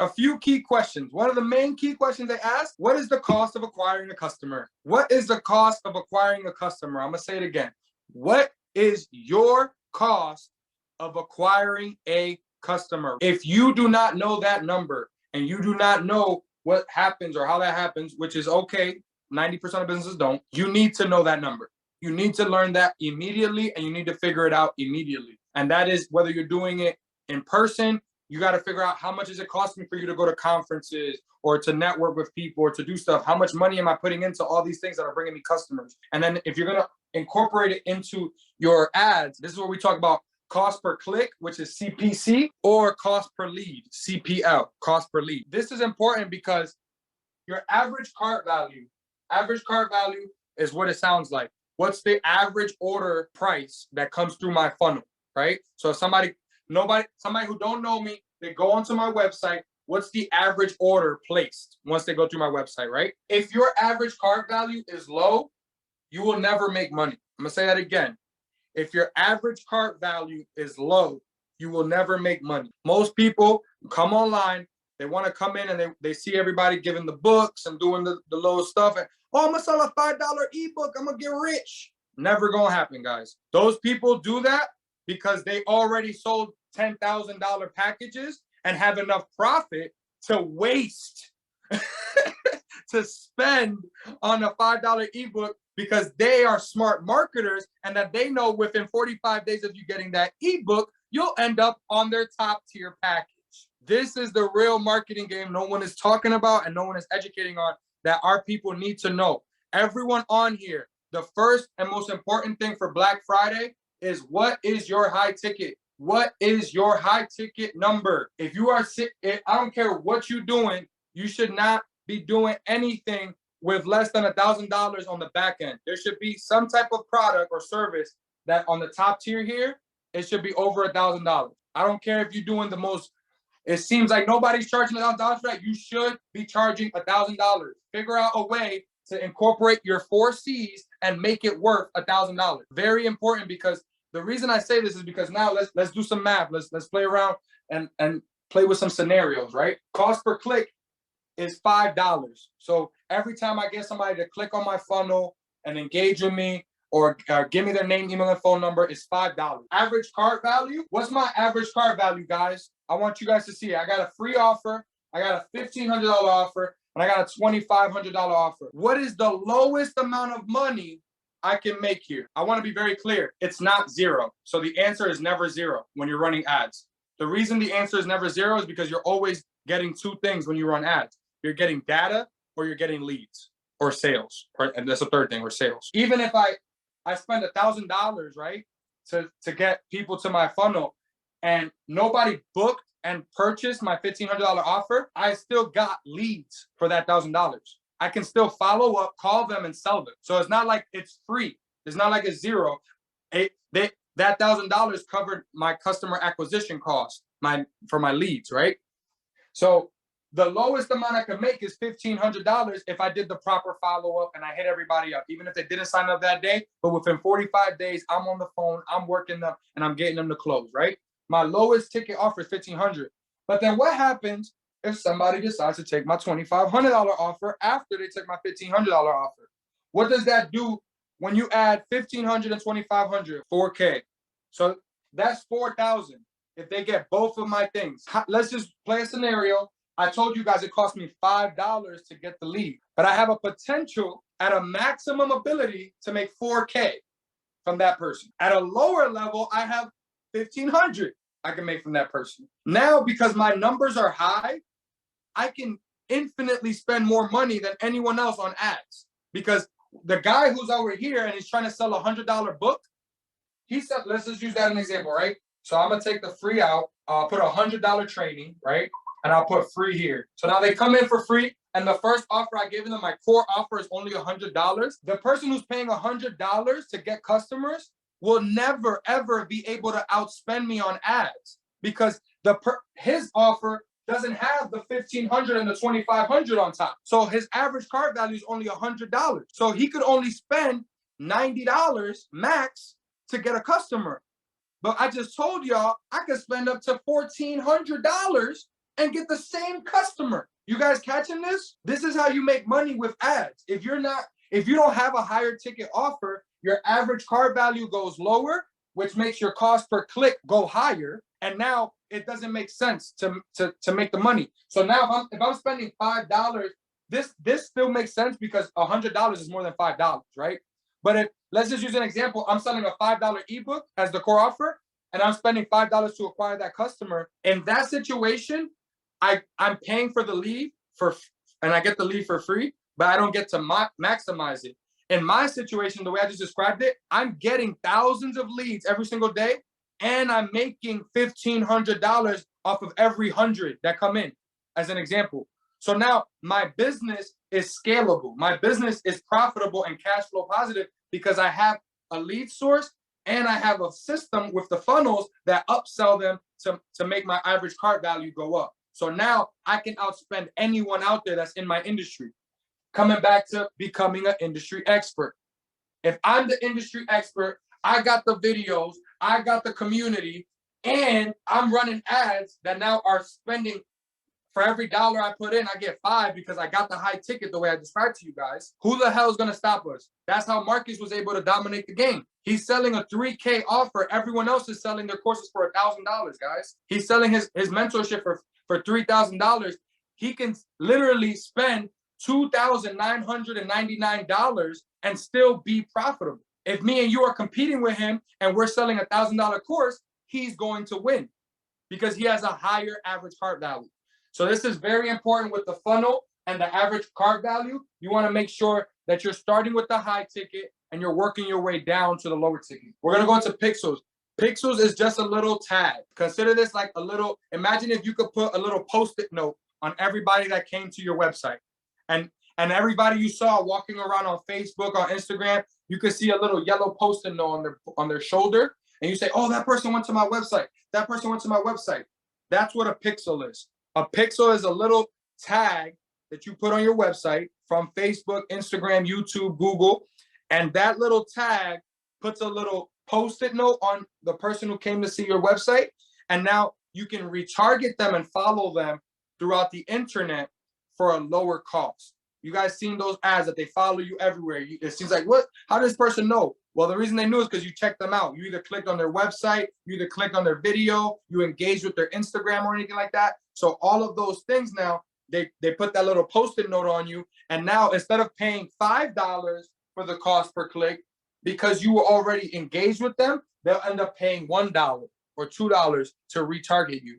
a few key questions. One of the main key questions they ask, what is the cost of acquiring a customer? What is the cost of acquiring a customer? I'm gonna say it again. What is your cost of acquiring a customer? If you do not know that number and you do not know what happens or how that happens, which is okay, 90% of businesses don't. You need to know that number. You need to learn that immediately, and you need to figure it out immediately. And that is whether you're doing it in person, you got to figure out how much is it costing for you to go to conferences or to network with people or to do stuff. How much money am I putting into all these things that are bringing me customers? And then if you're going to incorporate it into your ads, this is where we talk about cost per click, which is CPC, or cost per lead, CPL, cost per lead. This is important because your average cart value is what it sounds like. What's the average order price that comes through my funnel, right? So somebody who don't know me, they go onto my website, what's the average order placed once they go through my website, right? If your average cart value is low, you will never make money. I'm gonna say that again. If your average cart value is low, you will never make money. Most people come online, they want to come in and they see everybody giving the books and doing the little stuff. And, oh, I'm going to sell a $5 ebook. I'm going to get rich. Never going to happen, guys. Those people do that because they already sold $10,000 packages and have enough profit to waste, to spend on a $5 ebook, because they are smart marketers and that they know within 45 days of you getting that ebook, you'll end up on their top tier package. This is the real marketing game no one is talking about and no one is educating on, that our people need to know. Everyone on here, the first and most important thing for Black Friday is, what is your high ticket? What is your high ticket number? If you are sick, I don't care what you're doing, you should not be doing anything with less than $1,000 on the back end. There should be some type of product or service that on the top tier here, it should be over $1,000. I don't care if you're doing the most, it seems like nobody's charging $1,000 for that. You should be charging $1,000. Figure out a way to incorporate your 4 C's and make it worth $1,000. Very important, because the reason I say this is because now let's do some math. Let's play around and play with some scenarios, right? Cost per click is $5. So every time I get somebody to click on my funnel and engage with me or give me their name, email, and phone number, is $5. Average cart value. What's my average cart value, guys? I want you guys to see it. I got a free offer, I got a $1,500 offer, and I got a $2,500 offer. What is the lowest amount of money I can make here? I want to be very clear. It's not zero. So the answer is never zero when you're running ads. The reason the answer is never zero is because you're always getting 2 things when you run ads. You're getting data or you're getting leads or sales, and that's the third thing, or sales. Even if I spend $1,000, right, to get people to my funnel and nobody booked and purchased my $1,500 offer, I still got leads for that $1,000. I can still follow up, call them, and sell them. So it's not like it's free. It's not like it's zero. That $1,000 covered my customer acquisition cost for my leads, right? So the lowest amount I could make is $1,500 if I did the proper follow-up and I hit everybody up, even if they didn't sign up that day. But within 45 days, I'm on the phone, I'm working them, and I'm getting them to close, right? My lowest ticket offer is $1,500. But then what happens if somebody decides to take my $2,500 offer after they took my $1,500 offer? What does that do when you add $1,500 and $2,500? $4K. So that's $4,000 if they get both of my things. Let's just play a scenario. I told you guys it cost me $5 to get the lead, but I have a potential at a maximum ability to make $4K from that person. At a lower level, I have $1,500 I can make from that person. Now, because my numbers are high, I can infinitely spend more money than anyone else on ads, because the guy who's over here and he's trying to sell a $100 book, he said, let's just use that as an example, right? So I'm gonna take the free out, I'll put a $100 training, right? And I'll put free here. So now they come in for free, and the first offer I gave them, my core offer, is only $100. The person who's paying $100 to get customers will never, ever be able to outspend me on ads, because his offer doesn't have the $1,500 and the $2,500 on top. So his average cart value is only $100. So he could only spend $90 max to get a customer. But I just told y'all I could spend up to $1,400 and get the same customer. You guys catching this? This is how you make money with ads. If you don't have a higher ticket offer, your average cart value goes lower, which makes your cost per click go higher. And now it doesn't make sense to make the money. So now if I'm spending $5 this still makes sense because $100 is more than $5, right? But if, let's just use an example, I'm selling a $5 ebook as the core offer, and I'm spending $5 to acquire that customer. In that situation, I'm paying for the lead and I get the lead for free, but I don't get to maximize it. In my situation, the way I just described it, I'm getting thousands of leads every single day, and I'm making $1,500 off of every 100 that come in, as an example. So now my business is scalable. My business is profitable and cash flow positive because I have a lead source and I have a system with the funnels that upsell them to make my average cart value go up. So now I can outspend anyone out there that's in my industry. Coming back to becoming an industry expert. If I'm the industry expert, I got the videos, I got the community, and I'm running ads that now are spending, for every dollar I put in, I get 5 because I got the high ticket the way I described to you guys. Who the hell is going to stop us? That's how Marcus was able to dominate the game. He's selling a $3K offer. Everyone else is selling their courses for $1,000, guys. He's selling his mentorship for $3,000. He can literally spend $2,999 and still be profitable. If me and you are competing with him and we're selling a $1,000 course, he's going to win because he has a higher average cart value. So this is very important with the funnel and the average cart value. You want to make sure that you're starting with the high ticket and you're working your way down to the lower ticket. We're going to go into pixels. Pixels is just a little tag. Consider this like a little, imagine if you could put a little Post-it note on everybody that came to your website. And everybody you saw walking around on Facebook, on Instagram, you could see a little yellow Post-it note on their shoulder. And you say, oh, that person went to my website. That person went to my website. That's what a pixel is. A pixel is a little tag that you put on your website from Facebook, Instagram, YouTube, Google. And that little tag puts a little Post-it note on the person who came to see your website. And now you can retarget them and follow them throughout the internet for a lower cost. You guys seen those ads that they follow you everywhere. It seems like, what? How does this person know? Well, the reason they knew is because you checked them out. You either clicked on their website, you either clicked on their video, you engaged with their Instagram or anything like that. So all of those things now, they put that little Post-it note on you. And now instead of paying $5 for the cost per click, because you were already engaged with them, they'll end up paying $1 or $2 to retarget you,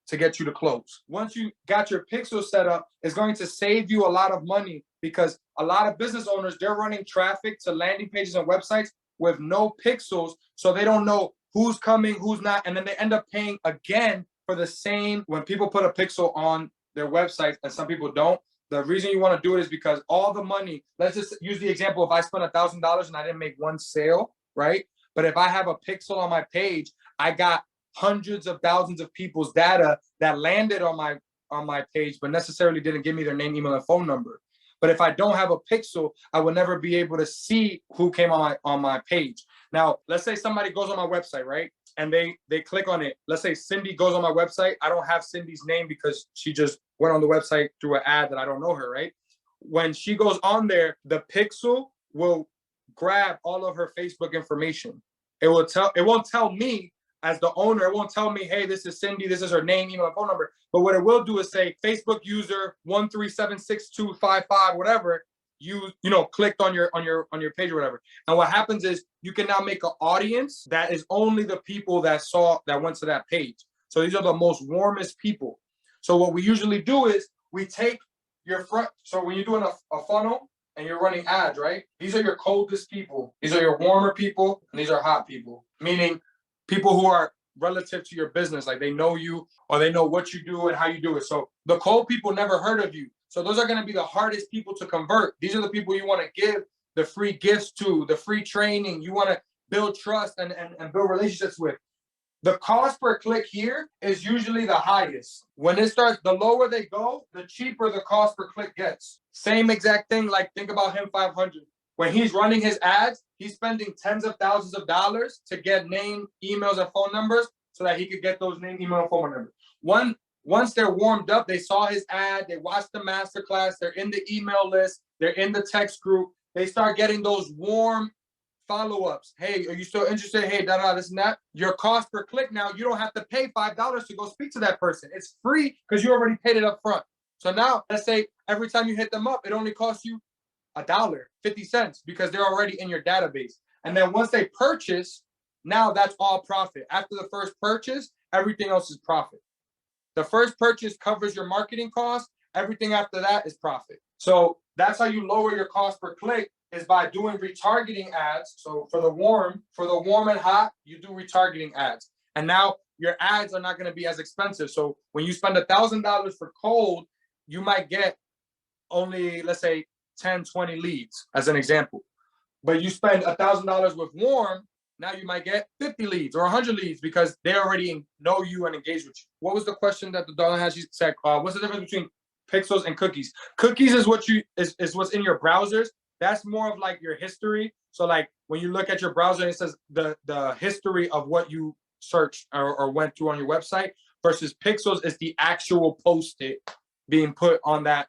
to get you to close. Once you got your pixel set up, it's going to save you a lot of money because a lot of business owners, they're running traffic to landing pages and websites with no pixels, so they don't know who's coming, who's not, and then they end up paying again for the same. When people put a pixel on their website and some people don't, the reason you want to do it is because all the money, let's just use the example, if I spent $1,000 and I didn't make one sale, right? But if I have a pixel on my page, I got hundreds of thousands of people's data that landed on my page, but necessarily didn't give me their name, email, and phone number. But if I don't have a pixel, I will never be able to see who came on my page. Now, let's say somebody goes on my website, right? And they click on it. Let's say Cindy goes on my website. I don't have Cindy's name because she just went on the website through an ad that I don't know her, right? When she goes on there, the pixel will grab all of her Facebook information. It won't tell me as the owner, it won't tell me, hey, this is Cindy, this is her name, email, and phone number. But what it will do is say Facebook user 1376255, whatever, you clicked on your page or whatever. And what happens is you can now make an audience that is only the people that went to that page. So these are the most warmest people. So what we usually do is we take your front. So when you're doing a funnel and you're running ads, right? These are your coldest people. These are your warmer people, and these are hot people. Meaning people who are relative to your business, like they know you or they know what you do and how you do it. So the cold people never heard of you. So those are going to be the hardest people to convert. These are the people you want to give the free gifts to, the free training. You want to build trust and build relationships with. The cost per click here is usually the highest. When it starts, the lower they go, the cheaper the cost per click gets. Same exact thing, like think about him 500. When he's running his ads, he's spending tens of thousands of dollars to get name, emails, and phone numbers so that he could get those name, email, and phone numbers. Once they're warmed up, they saw his ad, they watched the masterclass, they're in the email list, they're in the text group, they start getting those warm follow-ups. Hey, are you still interested? Hey, this and that. Your cost per click now, you don't have to pay $5 to go speak to that person. It's free because you already paid it up front. So now let's say every time you hit them up, it only costs you $1.50 because they're already in your database. And then once they purchase, now that's all profit. After the first purchase, everything else is profit. The first purchase covers your marketing costs. Everything after that is profit. So that's how you lower your cost per click, is by doing retargeting ads. So for the warm and hot, you do retargeting ads. And now your ads are not going to be as expensive. So when you spend $1,000 for cold, you might get only, let's say, 10, 20 leads as an example. But you spend $1,000 with warm, now you might get 50 leads or 100 leads because they already know you and engage with you. What was the question that the darling has? She said, what's the difference between pixels and cookies? Cookies is what's in your browsers. That's more of like your history. So like when you look at your browser, it says the history of what you searched or went through on your website, versus pixels is the actual post-it being put on that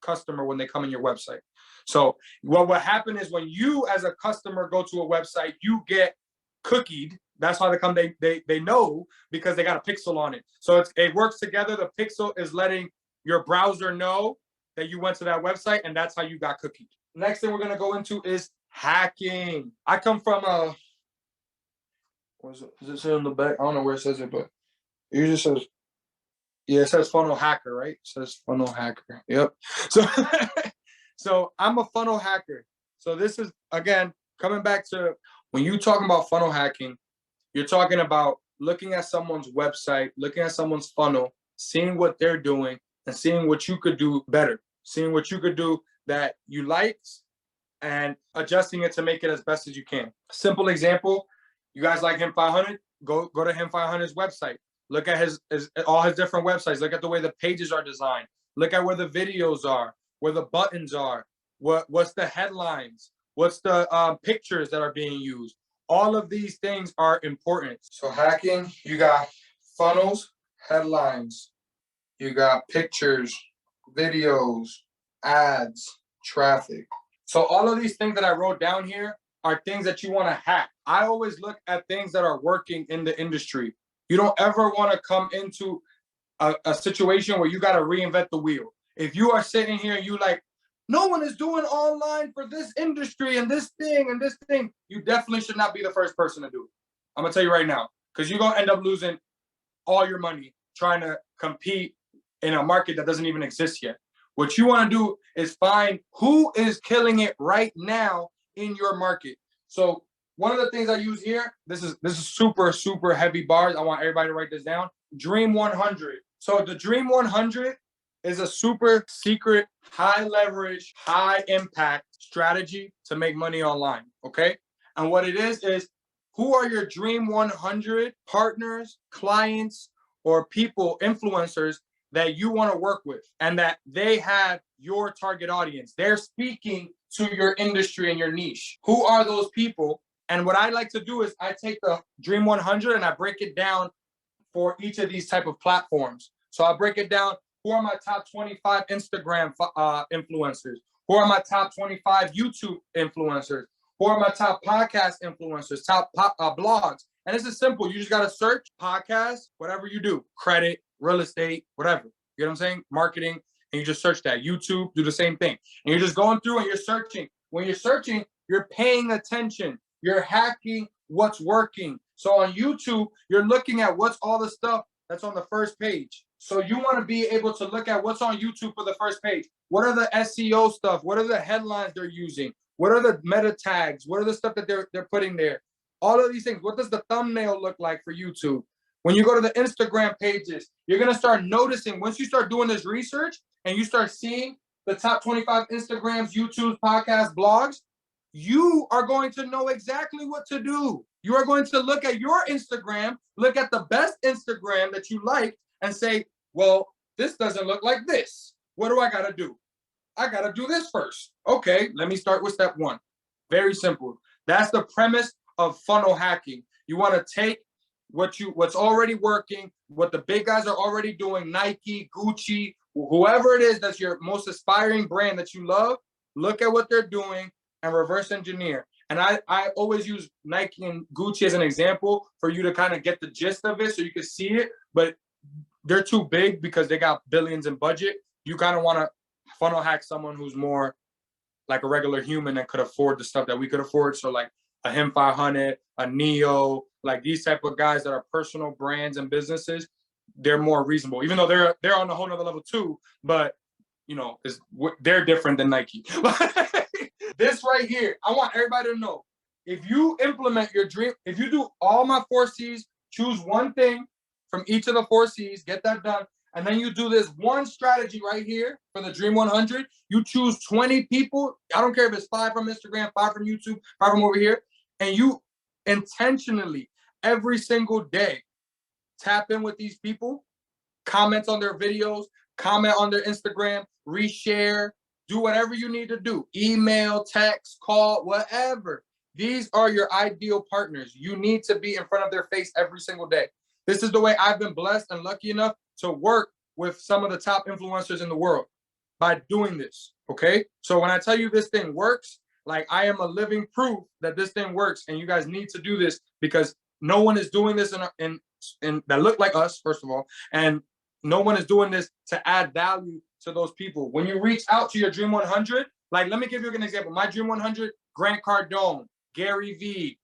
customer when they come in your website. So what will happen is when you as a customer go to a website, you get cookied. That's why they come, they know because they got a pixel on it. So it works together. The pixel is letting your browser know that you went to that website, and that's how you got cookied. Next thing we're going to go into is hacking. I come from does it say on the back? I don't know where it says it, but it usually says, yeah, it says funnel hacker, right? It says funnel hacker. Yep. So I'm a funnel hacker. So this is, again, coming back to when you talking about funnel hacking, you're talking about looking at someone's website, looking at someone's funnel, seeing what they're doing, and seeing what you could do better, seeing what you could do that you liked, and adjusting it to make it as best as you can. Simple example, you guys like Him 500? Go to Him 500's website. Look at all his different websites. Look at the way the pages are designed. Look at where the videos are, where the buttons are, what's the headlines, what's the pictures that are being used. All of these things are important. So hacking, you got funnels, headlines, you got pictures, videos, ads, traffic. So all of these things that I wrote down here are things that you want to hack. I always look at things that are working in the industry. You don't ever want to come into a situation where you got to reinvent the wheel. If you are sitting here and you like, no one is doing online for this industry and this thing, you definitely should not be the first person to do it. I'm going to tell you right now, because you're going to end up losing all your money trying to compete in a market that doesn't even exist yet. What you want to do is find who is killing it right now in your market. So one of the things I use here, this is super, super heavy bars. I want everybody to write this down. Dream 100. So the Dream 100 is a super secret, high leverage, high impact strategy to make money online, okay? And what it is who are your Dream 100 partners, clients, or people, influencers that you want to work with, and that they have your target audience. They're speaking to your industry and your niche. Who are those people? And what I like to do is I take the Dream 100 and I break it down for each of these type of platforms. So I break it down. Who are my top 25 Instagram influencers? Who are my top 25 YouTube influencers? Who are my top podcast influencers, top blogs? And this is simple. You just got to search podcast, whatever you do, credit, real estate, whatever. You know what I'm saying? Marketing. And you just search that. YouTube, do the same thing. And you're just going through and you're searching. When you're searching, you're paying attention. You're hacking what's working. So on YouTube, you're looking at what's all the stuff that's on the first page. So you want to be able to look at what's on YouTube for the first page. What are the SEO stuff? What are the headlines they're using? What are the meta tags? What are the stuff that they're putting there? All of these things. What does the thumbnail look like for YouTube? When you go to the Instagram pages, you're going to start noticing, once you start doing this research and you start seeing the top 25 Instagrams, YouTubes, podcasts, blogs, you are going to know exactly what to do. You are going to look at your Instagram, look at the best Instagram that you like, and say, well, this doesn't look like this. What do I got to do? I got to do this first. Okay, let me start with step one. Very simple. That's the premise of funnel hacking. You want to take what's already working, what the big guys are already doing, Nike, Gucci, whoever it is that's your most aspiring brand that you love, look at what they're doing and reverse engineer. And I always use Nike and Gucci as an example for you to kind of get the gist of it so you can see it, but they're too big because they got billions in budget. You kind of want to funnel hack someone who's more like a regular human and could afford the stuff that we could afford. So like a Him 500, a Neo, like these type of guys that are personal brands and businesses, they're more reasonable, even though they're on a whole nother level too. But you know, they're different than Nike. This right here, I want everybody to know, if you implement your dream, if you do all my 4Cs, choose one thing from each of the 4Cs, get that done, and then you do this one strategy right here for the Dream 100, you choose 20 people, I don't care if it's 5 from Instagram, 5 from YouTube, 5 from over here, and you intentionally, every single day, tap in with these people, comment on their videos, comment on their Instagram, reshare, do whatever you need to do. Email, text, call, whatever. These are your ideal partners. You need to be in front of their face every single day. This is the way I've been blessed and lucky enough to work with some of the top influencers in the world by doing this, okay? So when I tell you this thing works, like I am a living proof that this thing works, and you guys need to do this because no one is doing this in that look like us, first of all, and no one is doing this to add value to those people. When you reach out to your Dream 100, like let me give you an example. My Dream 100, Grant Cardone, Gary Vee,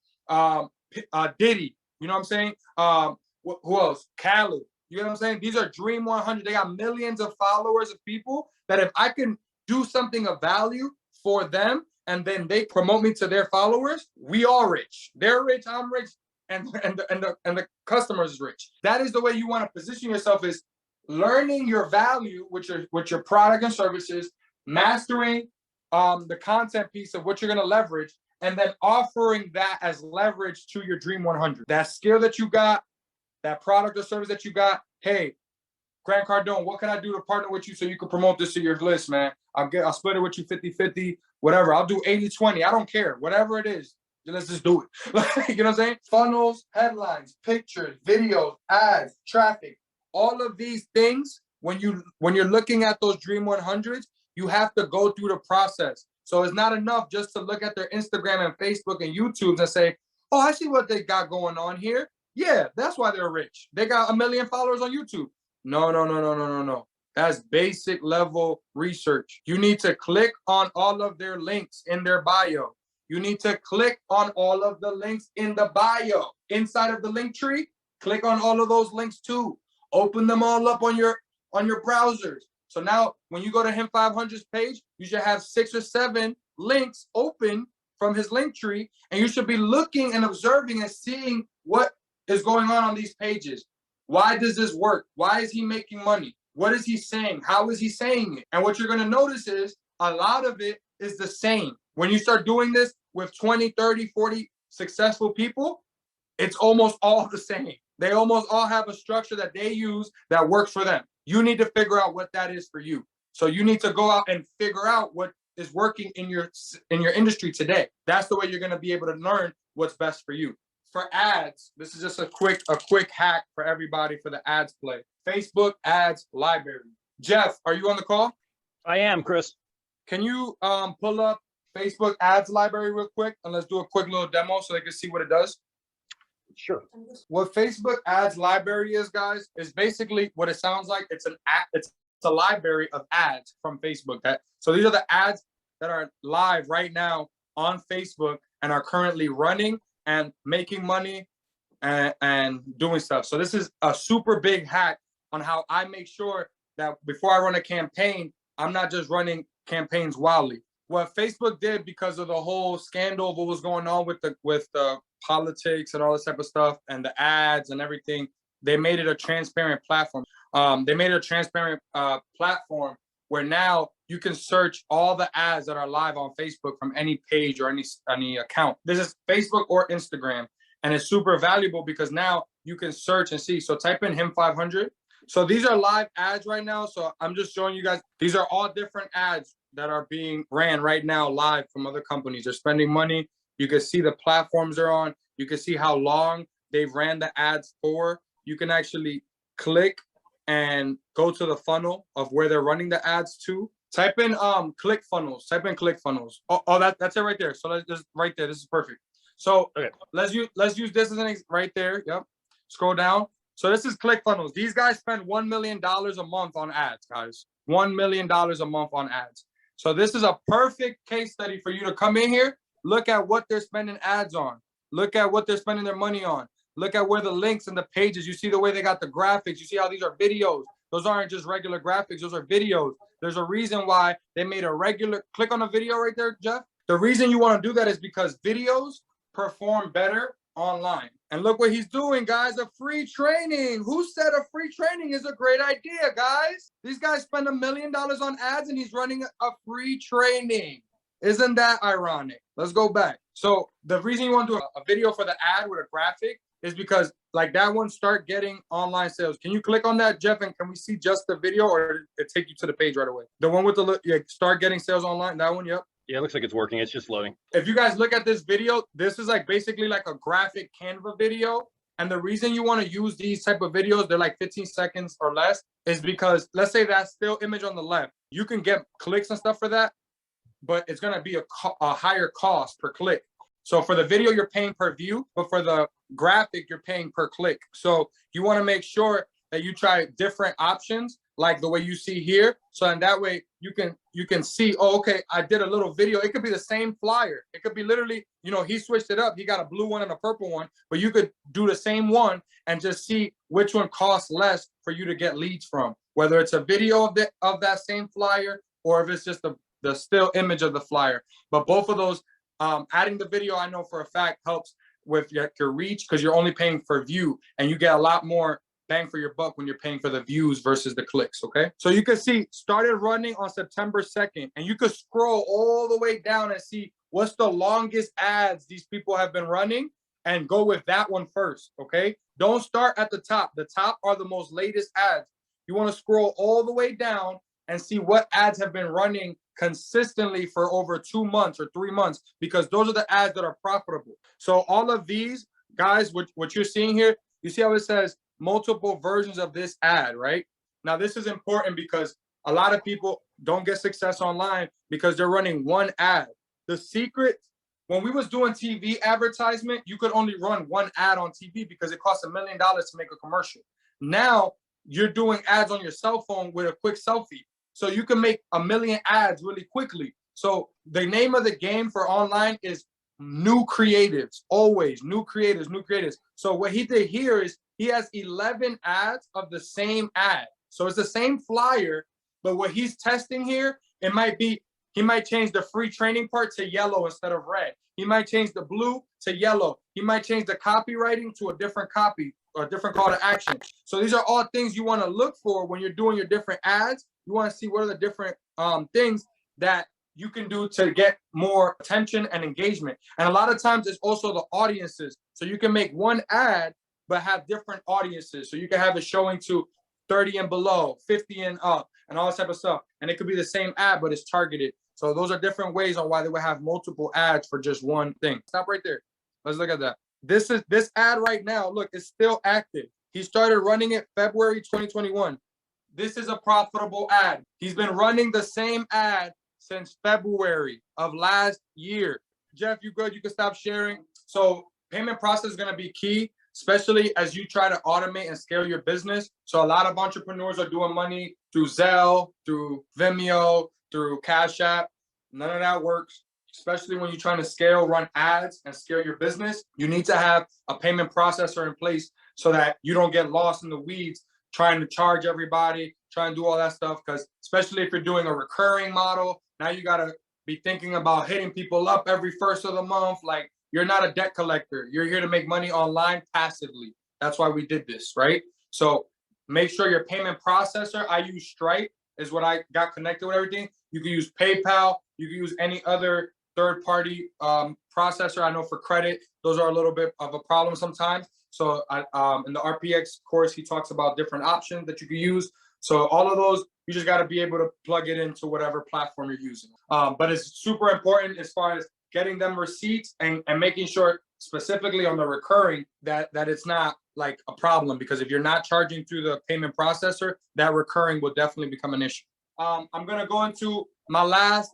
Diddy, you know what I'm saying? Who else? Khaled, you know what I'm saying? These are Dream 100. They got millions of followers of people that if I can do something of value for them and then they promote me to their followers, we all rich. They're rich, I'm rich, and the customers is rich. That is the way you want to position yourself, is learning your value with your product and services, mastering the content piece of what you're going to leverage, and then offering that as leverage to your Dream 100. That skill that you got, that product or service that you got, hey, Grant Cardone, what can I do to partner with you so you can promote this to your list, man? I'll split it with you 50-50, whatever. I'll do 80-20. I don't care. Whatever it is, let's just do it. You know what I'm saying? Funnels, headlines, pictures, videos, ads, traffic, all of these things, when you're looking at those Dream 100s, you have to go through the process. So it's not enough just to look at their Instagram and Facebook and YouTube and say, oh, I see what they got going on here. Yeah, that's why they're rich. They got 1 million followers on YouTube. No. That's basic level research. You need to click on all of their links in their bio. You need to click on all of the links in the bio. Inside of the link tree, click on all of those links too. Open them all up on your browsers. So now when you go to Him 500's page, you should have 6 or 7 links open from his link tree, and you should be looking and observing and seeing what is going on these pages. Why does this work? Why is he making money? What is he saying? How is he saying it? And what you're going to notice is a lot of it is the same. When you start doing this with 20, 30, 40 successful people, it's almost all the same. They almost all have a structure that they use that works for them. You need to figure out what that is for you. So you need to go out and figure out what is working in your industry today. That's the way you're going to be able to learn what's best for you. For ads, this is just a quick hack for everybody for the ads play. Facebook ads library. Jeff, are you on the call? I am, Chris. Can you pull up Facebook ads library real quick, and let's do a quick little demo so they can see what it does? Sure. What Facebook ads library is, guys, is basically what it sounds like. It's a library of ads from Facebook. So these are the ads that are live right now on Facebook and are currently running and making money and doing stuff. So this is a super big hack on how I make sure that before I run a campaign, I'm not just running campaigns wildly. What Facebook did, because of the whole scandal of what was going on with the politics and all this type of stuff and the ads and everything, they made it a transparent platform. They made it a transparent platform where now you can search all the ads that are live on Facebook from any page or any account. This is Facebook or Instagram, and it's super valuable because now you can search and see. So type in Him 500. So these are live ads right now. So I'm just showing you guys, these are all different ads that are being ran right now live from other companies. They're spending money. You can see the platforms they're on. You can see how long they've ran the ads for. You can actually click and go to the funnel of where they're running the ads to. Type in click funnels. Type in click funnels. Oh, that's it right there. So let's just right there. This is perfect. So okay, let's use this as an right there. Yep. Scroll down. So this is ClickFunnels. These guys spend $1 million a month on ads, guys. $1 million a month on ads. So this is a perfect case study for you to come in here, look at what they're spending ads on, look at what they're spending their money on, look at where the links and the pages, you see the way they got the graphics, you see how these are videos. Those aren't just regular graphics, those are videos. There's a reason why they made a regular, click on the video right there, Jeff. The reason you want to do that is because videos perform better online. And look what he's doing, guys, a free training. Who said a free training is a great idea, guys? These guys spend $1 million on ads and he's running a free training. Isn't that ironic? Let's go back. So the reason you want to do a video for the ad with a graphic is because like that one, start getting online sales. Can you click on that, Jeff? And can we see just the video or it take you to the page right away? The one with the start getting sales online, that one, yep. Yeah, it looks like it's working. It's just loading. If you guys look at this video, this is like basically like a graphic Canva video. And the reason you want to use these type of videos, they're like 15 seconds or less, is because let's say that still image on the left, you can get clicks and stuff for that, but it's going to be a higher cost per click. So for the video, you're paying per view, but for the graphic, you're paying per click. So you want to make sure that you try different options like the way you see here. So in that way you can see, oh, okay, I did a little video. It could be the same flyer. It could be literally, he switched it up. He got a blue one and a purple one, but you could do the same one and just see which one costs less for you to get leads from, whether it's a video of that same flyer or if it's just the still image of the flyer. But both of those, adding the video, I know for a fact helps with your reach because you're only paying for view and you get a lot more bang for your buck when you're paying for the views versus the clicks, okay? So you can see, started running on September 2nd, and you could scroll all the way down and see what's the longest ads these people have been running and go with that one first, okay? Don't start at the top. The top are the most latest ads. You want to scroll all the way down and see what ads have been running consistently for over 2 months or 3 months, because those are the ads that are profitable. So all of these, guys, what you're seeing here, you see how it says multiple versions of this ad, right? Now, this is important because a lot of people don't get success online because they're running one ad. The secret, when we was doing TV advertisement, you could only run one ad on TV because it costs $1 million to make a commercial. Now, you're doing ads on your cell phone with a quick selfie. So you can make 1 million ads really quickly. So the name of the game for online is new creatives, always new creatives, new creatives. So what he did here is he has 11 ads of the same ad. So it's the same flyer, but what he's testing here, it might be, he might change the free training part to yellow instead of red. He might change the blue to yellow. He might change the copywriting to a different copy or a different call to action. So these are all things you want to look for when you're doing your different ads. You want to see what are the different things that you can do to get more attention and engagement. And a lot of times it's also the audiences. So you can make one ad, but have different audiences. So you can have it showing to 30 and below, 50 and up, and all that type of stuff. And it could be the same ad, but it's targeted. So those are different ways on why they would have multiple ads for just one thing. Stop right there. Let's look at that. This ad right now, look, it's still active. He started running it February 2021. This is a profitable ad. He's been running the same ad since February of last year. Jeff, you good? You can stop sharing. So payment process is going to be key, especially as you try to automate and scale your business. So a lot of entrepreneurs are doing money through Zelle, through Vimeo, through Cash App. None of that works, especially when you're trying to scale, run ads, and scale your business. You need to have a payment processor in place so that you don't get lost in the weeds trying to charge everybody, trying to do all that stuff. Because especially if you're doing a recurring model, now you got to be thinking about hitting people up every first of the month. Like, you're not a debt collector. You're here to make money online passively. That's why we did this, right? So make sure your payment processor, I use Stripe, is what I got connected with everything. You can use PayPal. You can use any other third-party processor. I know for credit, those are a little bit of a problem sometimes. So in the RPX course, he talks about different options that you can use. So all of those, you just got to be able to plug it into whatever platform you're using. But it's super important as far as getting them receipts and making sure specifically on the recurring that it's not like a problem, because if you're not charging through the payment processor, that recurring will definitely become an issue. I'm going to go into my last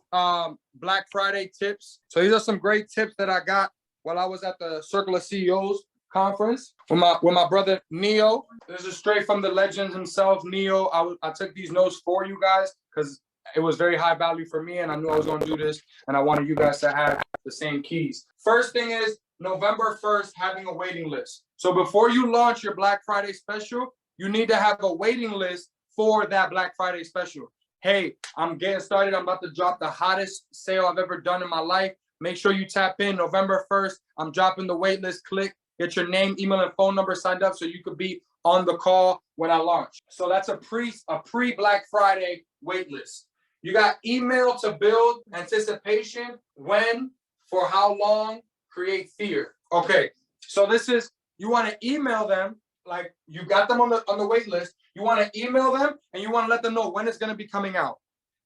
Black Friday tips. So these are some great tips that I got while I was at the Circle of CEOs. conference with my brother Neo. This is straight from the legend himself, Neo. I took these notes for you guys because it was very high value for me, and I knew I was going to do this, and I wanted you guys to have the same keys. First thing is November 1st, having a waiting list. So before you launch your Black Friday special, you need to have a waiting list for that Black Friday special. Hey, I'm getting started. I'm about to drop the hottest sale I've ever done in my life. Make sure you tap in November 1st. I'm dropping the wait list. Click, get your name, email, and phone number signed up so you could be on the call when I launch. So that's a pre-Black Friday wait list. You got email to build anticipation, when, for how long, create fear. Okay, so this is, you want to email them, like you got them on the wait list. You want to email them and you want to let them know when it's going to be coming out.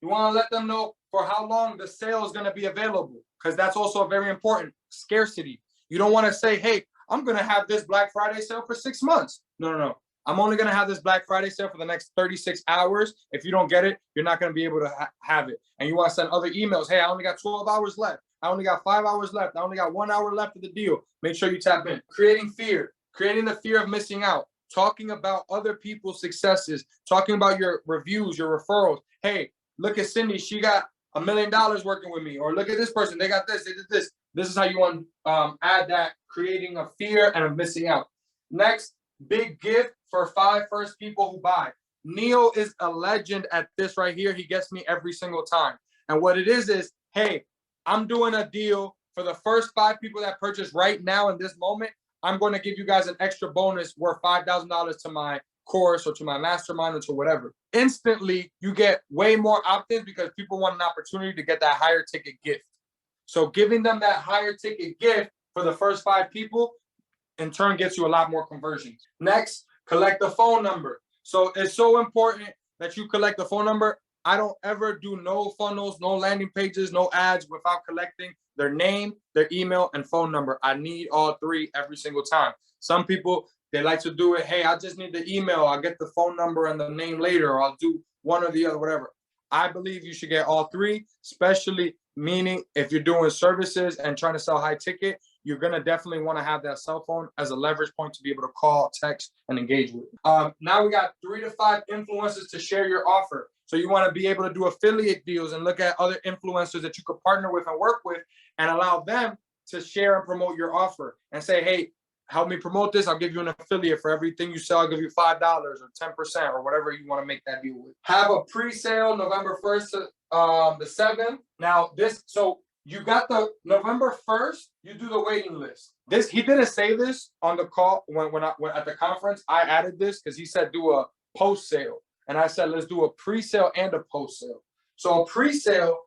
You want to let them know for how long the sale is going to be available, because that's also very important. Scarcity. You don't want to say, hey, I'm going to have this Black Friday sale for 6 months. No. I'm only going to have this Black Friday sale for the next 36 hours. If you don't get it, you're not going to be able to have it. And you want to send other emails. Hey, I only got 12 hours left. I only got 5 hours left. I only got 1 hour left of the deal. Make sure you tap in. Creating fear. Creating the fear of missing out. Talking about other people's successes. Talking about your reviews, your referrals. Hey, look at Cindy. She got $1 million working with me. Or look at this person. They got this. They did this. This is how you want to add that, creating a fear and of missing out. Next, big gift for 5 first people who buy. Neo is a legend at this right here. He gets me every single time. And what it is, hey, I'm doing a deal for the first 5 people that purchase right now in this moment. I'm going to give you guys an extra bonus worth $5,000 to my course or to my mastermind or to whatever. Instantly, you get way more opt-ins because people want an opportunity to get that higher ticket gift. So giving them that higher ticket gift for the first 5 people, in turn, gets you a lot more conversions. Next, collect the phone number. So it's so important that you collect the phone number. I don't ever do no funnels, no landing pages, no ads without collecting their name, their email, and phone number. I need all 3 every single time. Some people, they like to do it, hey, I just need the email. I'll get the phone number and the name later, or I'll do one or the other, whatever. I believe you should get all 3, especially meaning if you're doing services and trying to sell high ticket, you're going to definitely want to have that cell phone as a leverage point to be able to call, text, and engage with. Now we got 3 to 5 influencers to share your offer. So you want to be able to do affiliate deals and look at other influencers that you could partner with and work with and allow them to share and promote your offer and say, hey, help me promote this. I'll give you an affiliate for everything you sell. I'll give you $5 or 10% or whatever you want to make that deal with. Have a pre-sale November 1st to the 7th. Now so you got the November 1st, you do the waiting list. He didn't say this on the call when at the conference. I added this because he said do a post sale. And I said, let's do a pre-sale and a post-sale. So a pre-sale,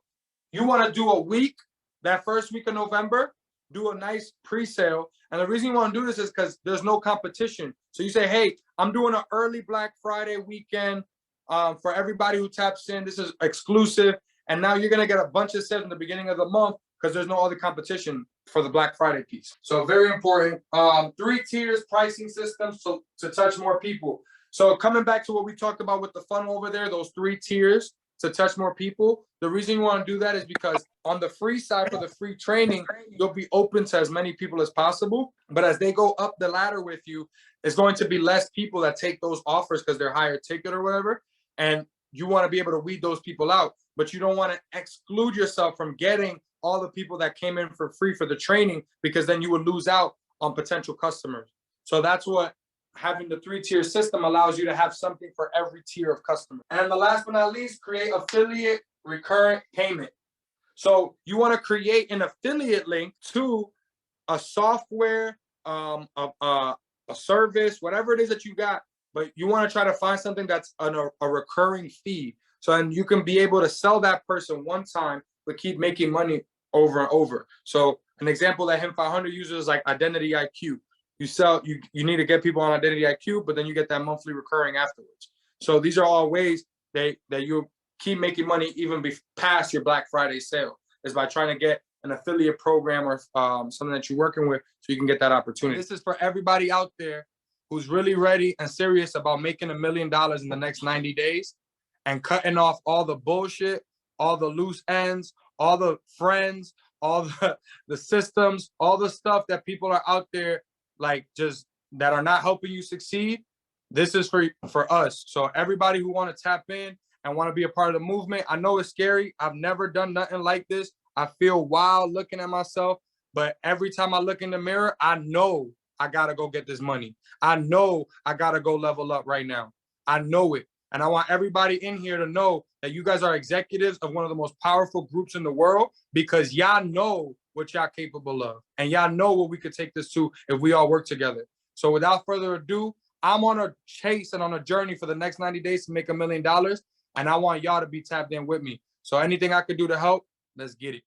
you want to do a week, that first week of November, do a nice pre-sale. And the reason you want to do this is because there's no competition. So you say, hey, I'm doing an early Black Friday weekend for everybody who taps in. This is exclusive. And now you're going to get a bunch of sales in the beginning of the month because there's no other competition for the Black Friday piece. So very important. 3 tiers pricing system to touch more people. So coming back to what we talked about with the funnel over there, those 3 tiers to touch more people. The reason you want to do that is because on the free side for the free training, you'll be open to as many people as possible. But as they go up the ladder with you, it's going to be less people that take those offers because they're higher ticket or whatever. And you want to be able to weed those people out. But you don't want to exclude yourself from getting all the people that came in for free for the training, because then you would lose out on potential customers. So that's what having the 3-tier system allows you to have something for every tier of customer. And the last but not least, create affiliate recurrent payment. So you want to create an affiliate link to a software, a service, whatever it is that you got, but you want to try to find something that's a recurring fee. So and you can be able to sell that person one time, but keep making money over and over. So an example that Him 500 uses is like Identity IQ. You need to get people on Identity IQ, but then you get that monthly recurring afterwards. So these are all ways that you keep making money even past your Black Friday sale, is by trying to get an affiliate program or something that you're working with so you can get that opportunity. This is for everybody out there who's really ready and serious about making $1 million in the next 90 days and cutting off all the bullshit, all the loose ends, all the friends, all the systems, all the stuff that people are out there like just that are not helping you succeed, this is for us. So everybody who want to tap in and want to be a part of the movement, I know it's scary. I've never done nothing like this. I feel wild looking at myself, but every time I look in the mirror, I know I gotta go get this money. I know I gotta go level up right now. I know it. And I want everybody in here to know that you guys are executives of one of the most powerful groups in the world, because y'all know what y'all capable of. And y'all know what we could take this to if we all work together. So without further ado, I'm on a chase and on a journey for the next 90 days to make $1 million. And I want y'all to be tapped in with me. So anything I could do to help, let's get it.